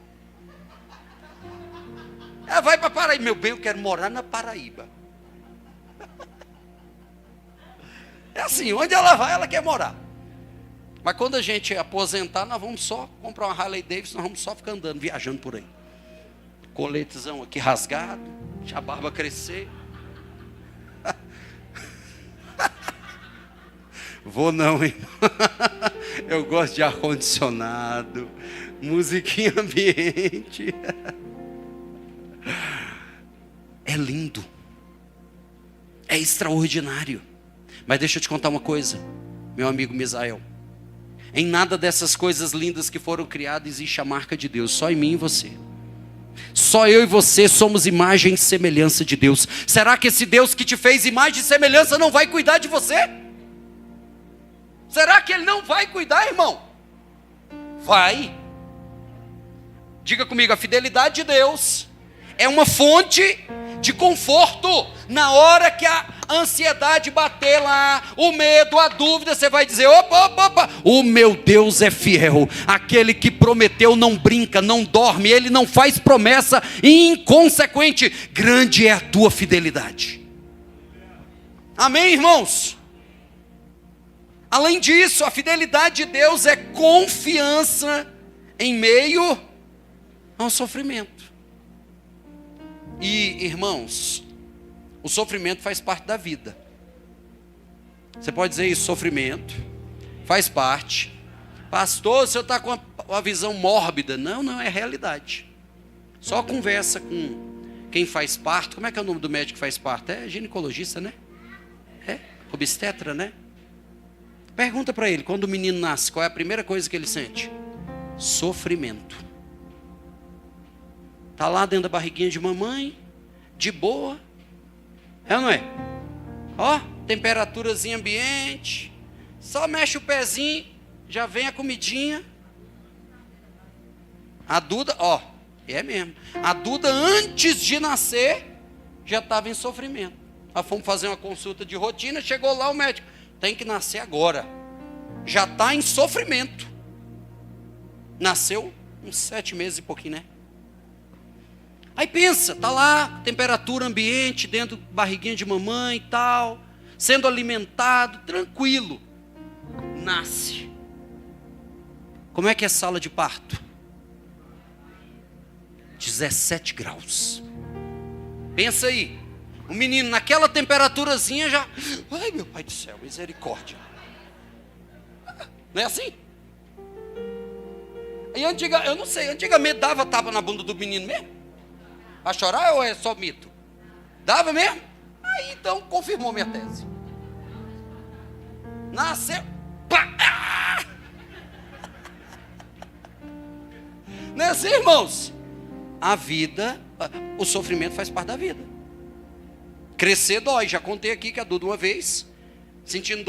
Vai para Paraíba, meu bem, eu quero morar na Paraíba. É assim, onde ela vai, ela quer morar. Mas quando a gente aposentar, nós vamos só comprar uma Harley Davidson, nós vamos só ficar andando, viajando por aí. Coletezão aqui rasgado, deixa a barba crescer. Vou não, hein? Eu gosto de ar-condicionado, musiquinha ambiente. É lindo. É extraordinário. Mas deixa eu te contar uma coisa, meu amigo Misael. Em nada dessas coisas lindas que foram criadas existe a marca de Deus, só em mim e você. Só eu e você somos imagem e semelhança de Deus. Será que esse Deus que te fez imagem e semelhança não vai cuidar de você? Será que Ele não vai cuidar, irmão? Vai. Diga comigo, a fidelidade de Deus é uma fonte de conforto. Na hora que a ansiedade bater lá, o medo, a dúvida, você vai dizer, opa, o meu Deus é fiel, aquele que prometeu não brinca, não dorme, Ele não faz promessa inconsequente, grande é a tua fidelidade. Amém, irmãos? Além disso, a fidelidade de Deus é confiança em meio ao sofrimento. E, irmãos, o sofrimento faz parte da vida. Você pode dizer isso, sofrimento faz parte. Pastor, o senhor está com uma visão mórbida. Não, é realidade. Só conversa com quem faz parto. Como é que é o nome do médico que faz parto? É ginecologista, né? É? Obstetra, né? Pergunta para ele, quando o menino nasce, qual é a primeira coisa que ele sente? Sofrimento. Está lá dentro da barriguinha de mamãe, de boa. É ou não é? Ó, temperaturazinha ambiente. Só mexe o pezinho, já vem a comidinha. A Duda, ó, é mesmo. A Duda, antes de nascer, já estava em sofrimento. Nós fomos fazer uma consulta de rotina, chegou lá o médico. Tem que nascer agora. Já está em sofrimento. Nasceu uns 7 meses e pouquinho, né? Aí pensa, está lá, temperatura ambiente, dentro da barriguinha de mamãe e tal, sendo alimentado, tranquilo. Nasce. Como é que é sala de parto? 17 graus. Pensa aí, o menino naquela temperaturazinha já... Ai, meu pai do céu, misericórdia. Não é assim? E eu não sei, antigamente dava tapa na bunda do menino mesmo? A chorar ou é só mito? Dava mesmo? Aí então confirmou minha tese. Nasceu. Pá! Ah! Não é assim, irmãos? A vida, o sofrimento faz parte da vida. Crescer dói. Já contei aqui que a Duda uma vez, sentindo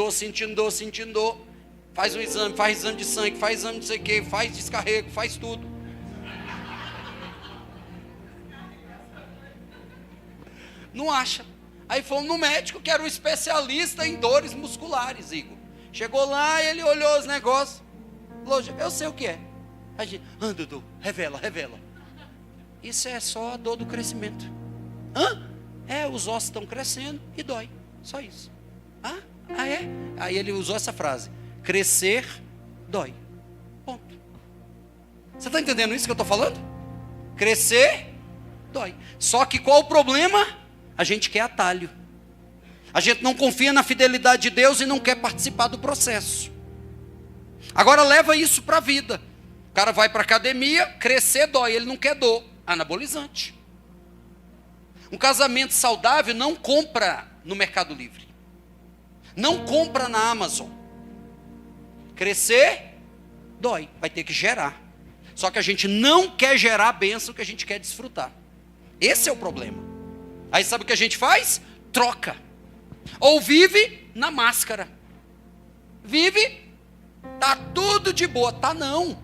dor. Faz um exame, faz exame de sangue, faz exame de não sei o que, faz descarrego, faz tudo. Não acha. Aí fomos no médico, que era um especialista em dores musculares, Igor. Chegou lá, ele olhou os negócios. Falou, eu sei o que é. A gente, Dudu, revela. Isso é só a dor do crescimento. Os ossos estão crescendo e dói. Só isso. É? Aí ele usou essa frase. Crescer, dói. Ponto. Você está entendendo isso que eu estou falando? Crescer, dói. Só que qual o problema? A gente quer atalho. A gente não confia na fidelidade de Deus e não quer participar do processo. Agora leva isso para a vida. O cara vai para a academia, crescer dói, ele não quer dor. Anabolizante. Um casamento saudável não compra no Mercado Livre. Não compra na Amazon. Crescer dói, vai ter que gerar. Só que a gente não quer gerar a bênção que a gente quer desfrutar. Esse é o problema. Aí sabe o que a gente faz? Troca. Ou vive na máscara. Vive, tá tudo de boa. Tá não.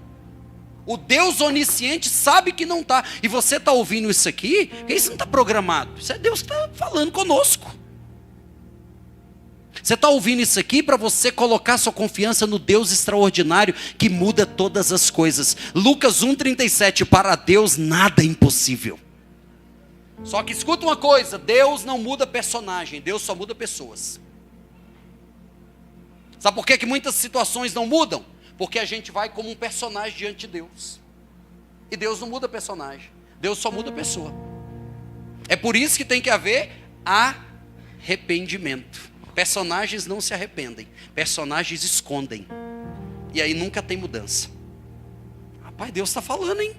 O Deus onisciente sabe que não tá. E você está ouvindo isso aqui, porque isso não está programado. Isso é Deus que está falando conosco. Você está ouvindo isso aqui para você colocar sua confiança no Deus extraordinário que muda todas as coisas. Lucas 1,37, para Deus nada é impossível. Só que escuta uma coisa, Deus não muda personagem, Deus só muda pessoas. Sabe por que muitas situações não mudam? Porque a gente vai como um personagem diante de Deus. E Deus não muda personagem, Deus só muda pessoa. É por isso que tem que haver arrependimento. Personagens não se arrependem, personagens escondem. E aí nunca tem mudança. Rapaz, Deus está falando, hein?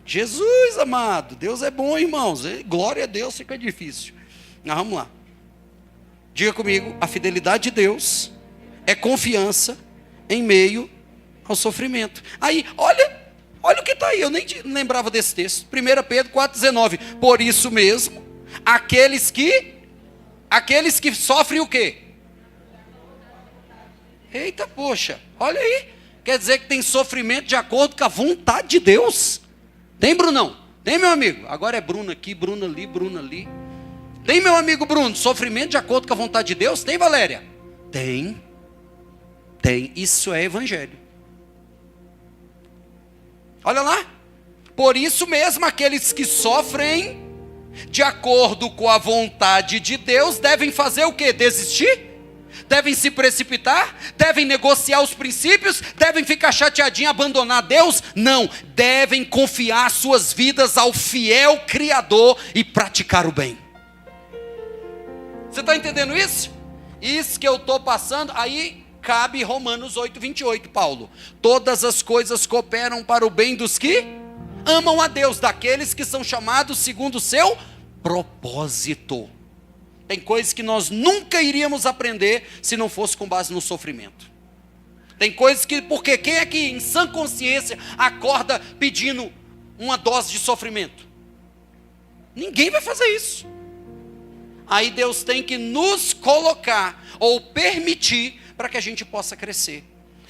Jesus amado, Deus é bom, irmãos. Glória a Deus, fica difícil. Mas vamos lá. Diga comigo, a fidelidade de Deus é confiança em meio ao sofrimento. Aí, olha o que está aí, eu nem lembrava desse texto. 1 Pedro 4,19. Por isso mesmo, aqueles que sofrem o quê? Eita, poxa, olha aí. Quer dizer que tem sofrimento de acordo com a vontade de Deus. Tem, Brunão? Tem, meu amigo? Agora é Bruno aqui, Bruno ali, Bruno ali. Tem, meu amigo Bruno, sofrimento de acordo com a vontade de Deus? Tem, Valéria? Tem. Tem. Isso é evangelho. Olha lá. Por isso mesmo, aqueles que sofrem de acordo com a vontade de Deus devem fazer o quê? Desistir? Devem se precipitar? Devem negociar os princípios? Devem ficar chateadinhos, abandonar Deus? Não. Devem confiar suas vidas ao fiel Criador e praticar o bem. Você está entendendo isso? Isso que eu estou passando, aí cabe Romanos 8,28, Paulo. Todas as coisas cooperam para o bem dos que amam a Deus, daqueles que são chamados segundo o seu propósito. Tem coisas que nós nunca iríamos aprender se não fosse com base no sofrimento. Tem coisas que, porque quem é que em sã consciência acorda pedindo uma dose de sofrimento? Ninguém vai fazer isso. Aí Deus tem que nos colocar, ou permitir, para que a gente possa crescer.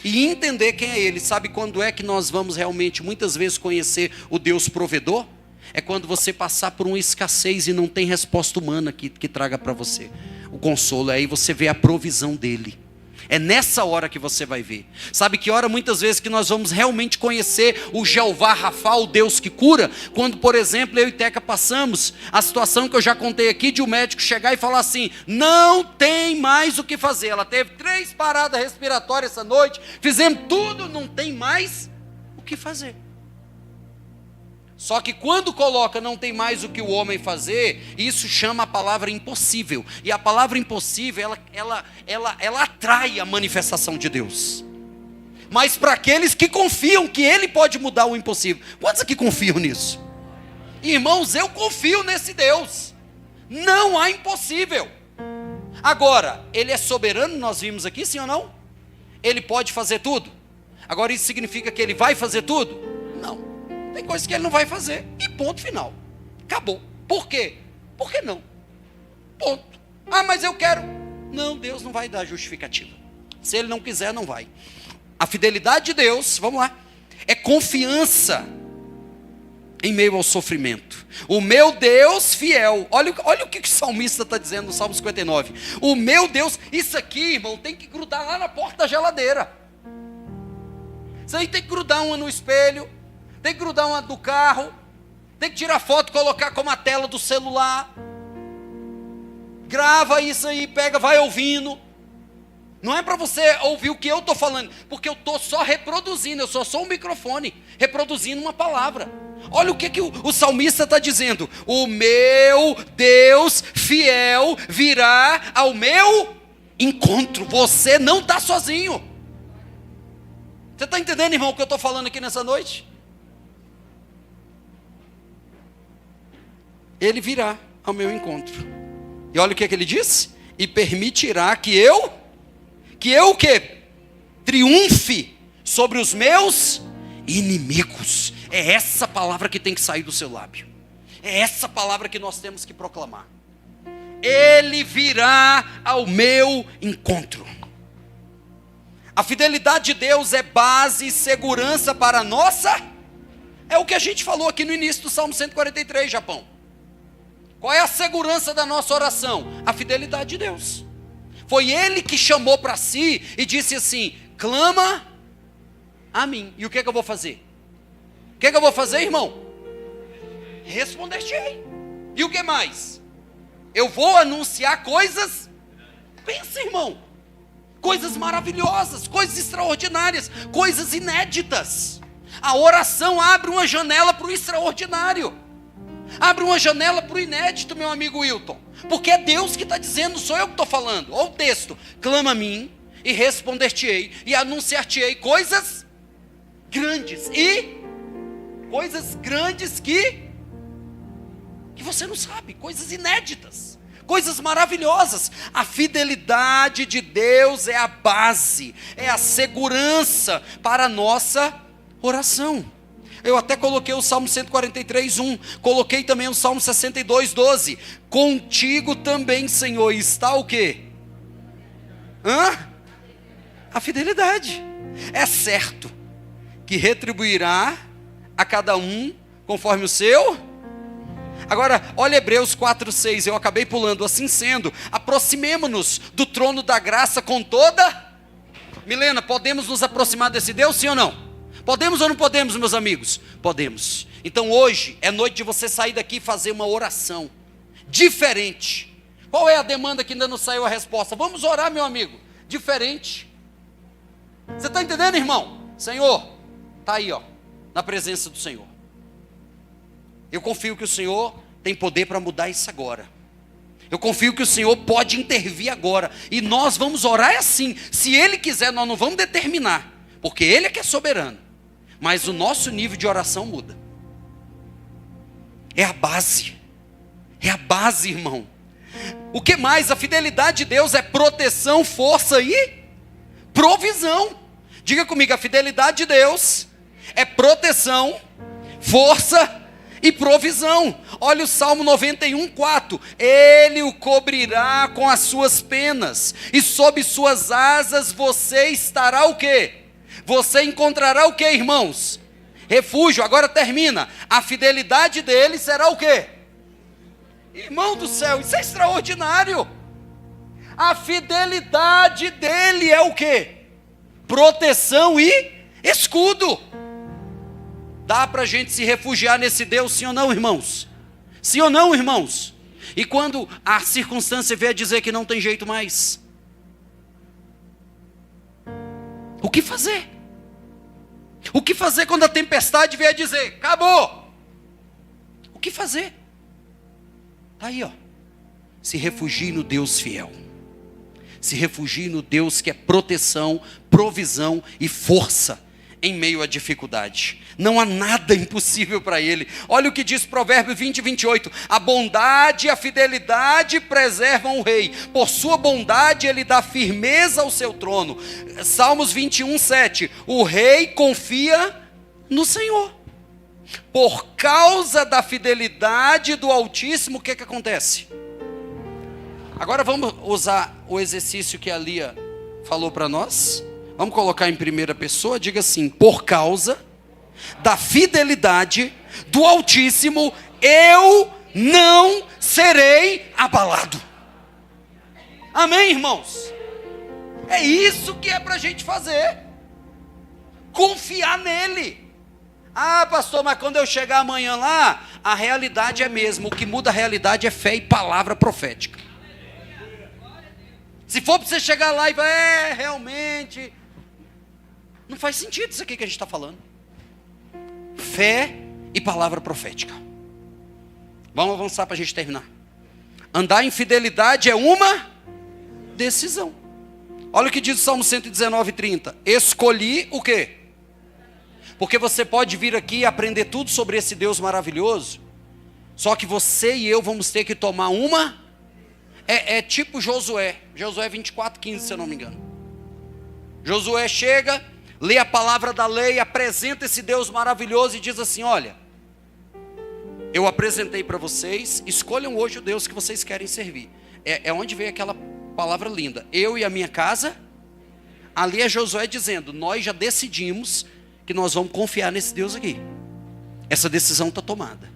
E entender quem é Ele. Sabe quando é que nós vamos realmente, muitas vezes, conhecer o Deus provedor? É quando você passar por uma escassez e não tem resposta humana que traga para você o consolo. Aí você vê a provisão dele. É nessa hora que você vai ver. Sabe que hora muitas vezes que nós vamos realmente conhecer o Jeová Rafá, o Deus que cura? Quando, por exemplo, eu e Teca passamos a situação que eu já contei aqui, de um médico chegar e falar assim: não tem mais o que fazer. Ela teve 3 paradas respiratórias essa noite, fizemos tudo, não tem mais o que fazer. Só que quando coloca não tem mais o que o homem fazer, isso chama a palavra impossível. E a palavra impossível, ela atrai a manifestação de Deus. Mas para aqueles que confiam que Ele pode mudar o impossível. Quantos aqui confiam nisso? Irmãos, eu confio nesse Deus. Não há impossível. Agora, Ele é soberano, nós vimos aqui, sim ou não? Ele pode fazer tudo. Agora isso significa que Ele vai fazer tudo? Não. Tem coisas que Ele não vai fazer. E ponto final. Acabou. Por quê? Por que não? Ponto. Ah, mas eu quero. Não, Deus não vai dar justificativa. Se Ele não quiser, não vai. A fidelidade de Deus, vamos lá, é confiança em meio ao sofrimento. O meu Deus fiel. Olha o que o salmista está dizendo no Salmo 59. O meu Deus, isso aqui, irmão, tem que grudar lá na porta da geladeira. Isso aí tem que grudar uma no espelho. Tem que grudar uma do carro, tem que tirar foto e colocar como a tela do celular. Grava isso aí, pega, vai ouvindo. Não é para você ouvir o que eu estou falando, porque eu estou só reproduzindo, eu sou só um microfone, reproduzindo uma palavra. Olha o que o salmista está dizendo: o meu Deus fiel virá ao meu encontro. Você não está sozinho. Você está entendendo, irmão, o que eu estou falando aqui nessa noite? Ele virá ao meu encontro. E olha o que ele disse: e permitirá que eu o quê? Triunfe sobre os meus inimigos. É essa palavra que tem que sair do seu lábio. É essa palavra que nós temos que proclamar. Ele virá ao meu encontro. A fidelidade de Deus é base e segurança para a nossa. É o que a gente falou aqui no início do Salmo 143, Japão. Qual é a segurança da nossa oração? A fidelidade de Deus. Foi Ele que chamou para si e disse assim: clama a mim. E o que é que eu vou fazer? O que é que eu vou fazer, irmão? Responder-te-ei. E o que mais? Eu vou anunciar coisas. Pensa, irmão. Coisas maravilhosas, coisas extraordinárias, coisas inéditas. A oração abre uma janela para o extraordinário. Abre uma janela para o inédito, meu amigo Wilton. Porque é Deus que está dizendo, sou eu que estou falando. Olha o texto: clama a mim, e responder-te-ei, e anunciar-te-ei coisas grandes, e coisas grandes que você não sabe, coisas inéditas, coisas maravilhosas. A fidelidade de Deus é a base, é a segurança para a nossa oração. Eu até coloquei o Salmo 143:1, coloquei também o Salmo 62:12. Contigo também, Senhor, está o quê? A fidelidade. É certo que retribuirá a cada um conforme o seu. Agora, olha Hebreus 4:6, eu acabei pulando. Assim sendo, aproximemo-nos do trono da graça com toda. Milena, podemos nos aproximar desse Deus, sim ou não? Podemos ou não podemos, meus amigos? Podemos. Então hoje é noite de você sair daqui e fazer uma oração diferente. Qual é a demanda que ainda não saiu a resposta? Vamos orar, meu amigo. Diferente. Você está entendendo, irmão? Senhor, está aí, ó, na presença do Senhor. Eu confio que o Senhor tem poder para mudar isso agora. Eu confio que o Senhor pode intervir agora. E nós vamos orar assim. Se Ele quiser, nós não vamos determinar, porque Ele é que é soberano. Mas o nosso nível de oração muda. É a base. É a base, irmão. O que mais? A fidelidade de Deus é proteção, força e provisão. Diga comigo, a fidelidade de Deus é proteção, força e provisão. Olha o Salmo 91:4. Ele o cobrirá com as suas penas, e sob suas asas você estará o quê? Você encontrará o quê, irmãos? Refúgio. Agora termina. A fidelidade dele será o quê? Irmão do céu, isso é extraordinário. A fidelidade dele é o quê? Proteção e escudo. Dá para a gente se refugiar nesse Deus, sim ou não, irmãos? Sim ou não, irmãos? E quando a circunstância vier dizer que não tem jeito mais, o que fazer? O que fazer quando a tempestade vier dizer, acabou? O que fazer? Aí, ó. Se refugie no Deus fiel. Se refugie no Deus que é proteção, provisão e força em meio à dificuldade. Não há nada impossível para Ele. Olha o que diz Provérbios 20:28. A bondade e a fidelidade preservam o rei. Por sua bondade Ele dá firmeza ao seu trono. Salmos 21:7. O rei confia no Senhor. Por causa da fidelidade do Altíssimo, o que acontece? Agora vamos usar o exercício que a Lia falou para nós. Vamos colocar em primeira pessoa, diga assim: por causa da fidelidade do Altíssimo, eu não serei abalado. Amém, irmãos? É isso que é para a gente fazer. Confiar nele. Ah, pastor, mas quando eu chegar amanhã lá, a realidade é a mesma. O que muda a realidade é fé e palavra profética. Se for para você chegar lá e vai, realmente... Não faz sentido isso aqui que a gente está falando. Fé e palavra profética. Vamos avançar para a gente terminar. Andar em fidelidade é uma decisão. Olha o que diz o Salmo 119:30. Escolhi o quê? Porque você pode vir aqui e aprender tudo sobre esse Deus maravilhoso. Só que você e eu vamos ter que tomar uma... É tipo Josué. Josué 24:15, se eu não me engano. Josué chega... lê a palavra da lei, apresenta esse Deus maravilhoso e diz assim: olha, eu apresentei para vocês, escolham hoje o Deus que vocês querem servir. É onde veio aquela palavra linda, eu e a minha casa. Ali é Josué dizendo, nós já decidimos que nós vamos confiar nesse Deus aqui. Essa decisão está tomada.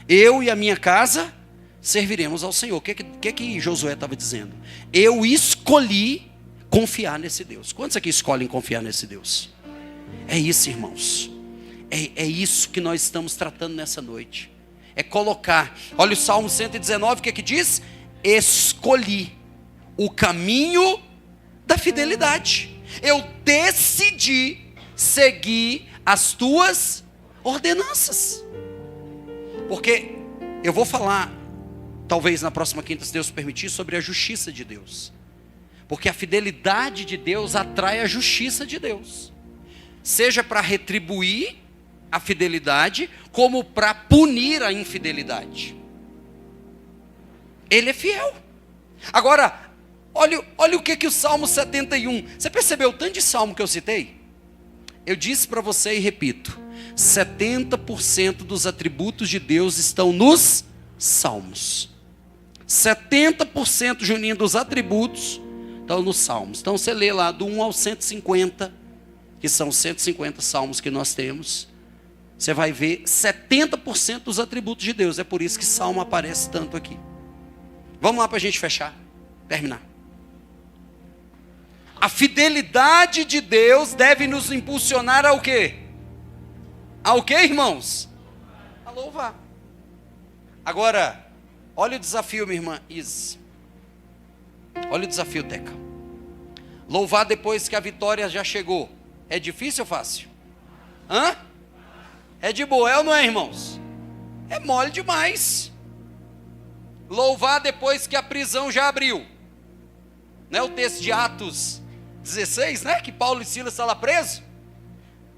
Eu e a minha casa serviremos ao Senhor. O que Josué estava dizendo? Eu escolhi confiar nesse Deus. Quantos aqui escolhem confiar nesse Deus? É isso, irmãos. É isso que nós estamos tratando nessa noite. É colocar. Olha o Salmo 119, o que diz? Escolhi o caminho da fidelidade. Eu decidi seguir as tuas ordenanças. Porque eu vou falar, talvez na próxima quinta, se Deus permitir, sobre a justiça de Deus. Porque a fidelidade de Deus atrai a justiça de Deus. Seja para retribuir a fidelidade, como para punir a infidelidade. Ele é fiel. Agora, olha o que o Salmo 71... Você percebeu o tanto de salmo que eu citei? Eu disse para você e repito: 70% dos atributos de Deus estão nos salmos. 70%, Juninho, dos atributos estão nos salmos. Então você lê lá do 1 ao 150, que são 150 salmos que nós temos. Você vai ver 70% dos atributos de Deus. É por isso que salmo aparece tanto aqui. Vamos lá para a gente fechar, terminar. A fidelidade de Deus deve nos impulsionar ao quê? Ao quê, irmãos? A louvar. Agora, olha o desafio, minha irmã Isis. Olha o desafio, Teca. Louvar depois que a vitória já chegou. É difícil ou fácil? Hã? É de boa, é ou não é, irmãos? É mole demais. Louvar depois que a prisão já abriu. Não é o texto de Atos 16, né? Que Paulo e Silas estão lá presos.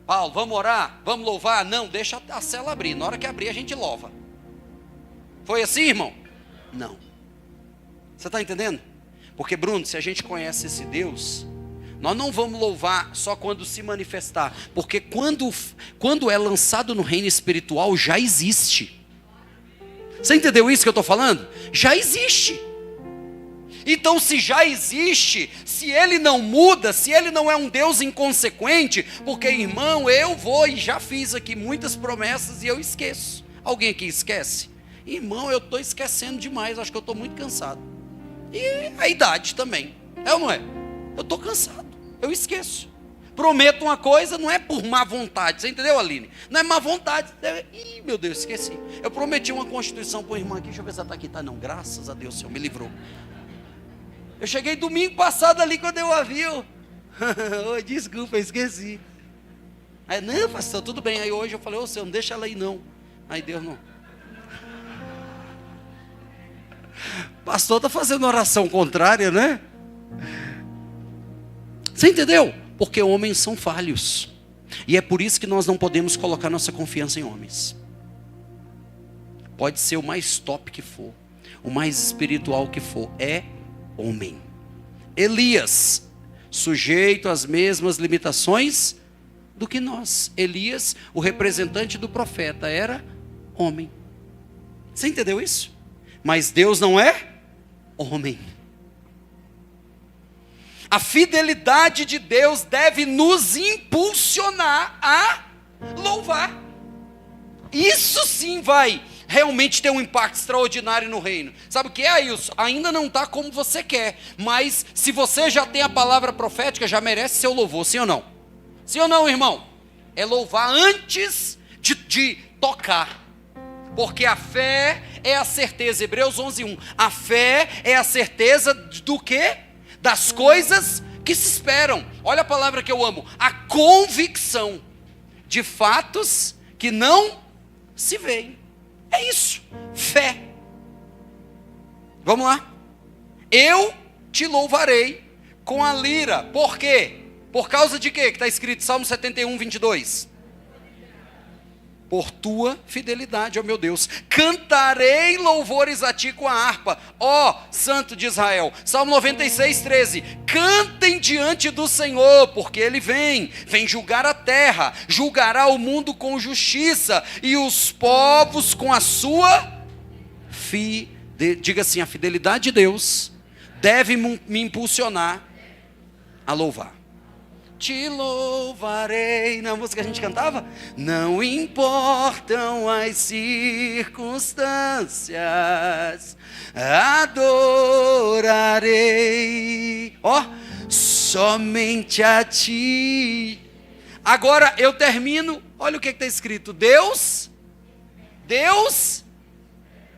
Paulo, vamos orar? Vamos louvar? Não, deixa a cela abrir. Na hora que abrir, a gente louva. Foi assim, irmão? Não. Você está entendendo? Porque, Bruno, se a gente conhece esse Deus, nós não vamos louvar só quando se manifestar. Porque quando é lançado no reino espiritual, já existe. Você entendeu isso que eu estou falando? Já existe. Então, se já existe, se ele não muda, se ele não é um Deus inconsequente, porque, irmão, eu vou e já fiz aqui muitas promessas e eu esqueço. Alguém aqui esquece? Irmão, eu estou esquecendo demais, acho que eu estou muito cansado. E a idade também, é ou não é? Eu estou cansado, eu esqueço. Prometo uma coisa, não é por má vontade, você entendeu, Aline? Não é má vontade. Ih, meu Deus, esqueci. Eu prometi uma constituição para o irmão aqui, deixa eu ver se ela está aqui. Tá, não, graças a Deus, o Senhor me livrou. Eu cheguei domingo passado ali quando eu a vi. Oh, desculpa, eu esqueci. Aí, não, pastor, tudo bem. Aí hoje eu falei, ô Senhor, não deixa ela aí não. Aí Deus não. Pastor está fazendo oração contrária, né? Você entendeu? Porque homens são falhos. E é por isso que nós não podemos colocar nossa confiança em homens. Pode ser o mais top que for, o mais espiritual que for, é homem. Elias, sujeito às mesmas limitações do que nós. Elias, o representante do profeta, era homem. Você entendeu isso? Mas Deus não é homem. A fidelidade de Deus deve nos impulsionar a louvar. Isso sim vai realmente ter um impacto extraordinário no reino. Sabe o que é, Ailson? Ainda não está como você quer, mas se você já tem a palavra profética, já merece seu louvor, sim ou não? Sim ou não, irmão? É louvar antes de tocar. Porque a fé é a certeza, Hebreus 11:1. A fé é a certeza do quê? Das coisas que se esperam. Olha a palavra que eu amo. A convicção de fatos que não se veem. É isso, fé. Vamos lá. Eu te louvarei com a lira. Por quê? Por causa de quê? Que está escrito Salmo 71:22. Por tua fidelidade, ó meu Deus. Cantarei louvores a ti com a harpa, ó Santo de Israel. Salmo 96:13. Cantem diante do Senhor, porque Ele vem julgar a terra, julgará o mundo com justiça e os povos com a sua diga assim, a fidelidade de Deus deve me impulsionar a louvar. Te louvarei, na música que a gente cantava, não importam as circunstâncias, adorarei, ó, somente a ti. Agora eu termino, olha o que está escrito, Deus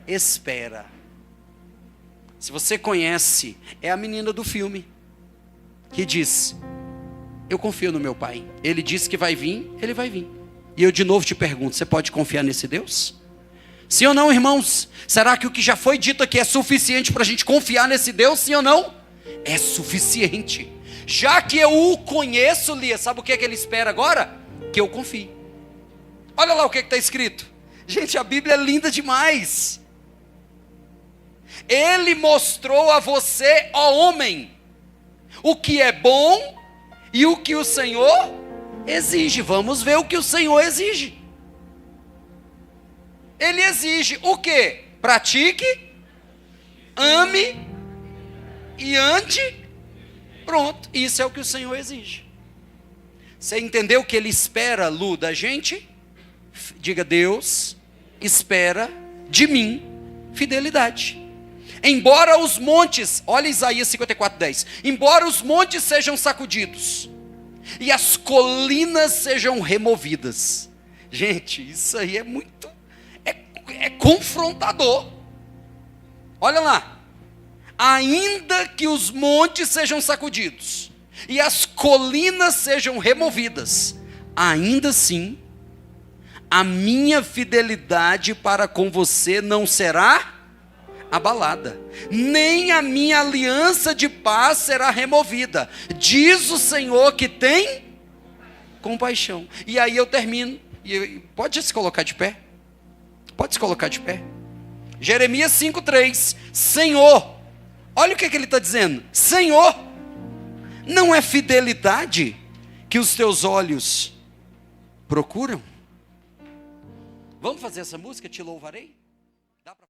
espera. Se você conhece, é a menina do filme, que diz, eu confio no meu pai. Ele disse que vai vir, ele vai vir. E eu de novo te pergunto, você pode confiar nesse Deus? Sim ou não, irmãos? Será que o que já foi dito aqui é suficiente para a gente confiar nesse Deus? Sim ou não? é suficiente. Já que eu o conheço, Lia, sabe o que é que ele espera agora? Que eu confie. Olha lá o que está escrito. Gente, a Bíblia é linda demais. Ele mostrou a você, ó homem, o que é bom e o que o Senhor exige. Vamos ver o que o Senhor exige. Ele exige o quê? Pratique, ame e ande. Pronto, isso é o que o Senhor exige. Você entendeu o que ele espera, Lu, da gente? Diga: Deus espera de mim fidelidade. Embora os montes, olha Isaías 54:10, embora os montes sejam sacudidos e as colinas sejam removidas. Gente, isso aí é muito, é confrontador. Olha lá. Ainda que os montes sejam sacudidos e as colinas sejam removidas, ainda assim, a minha fidelidade para com você não será abalada, nem a minha aliança de paz será removida, diz o Senhor que tem compaixão. E aí eu termino, pode se colocar de pé? Pode se colocar de pé. Jeremias 5:3, Senhor, olha o que ele está dizendo. Senhor, não é fidelidade que os teus olhos procuram? Vamos fazer essa música, Te Louvarei?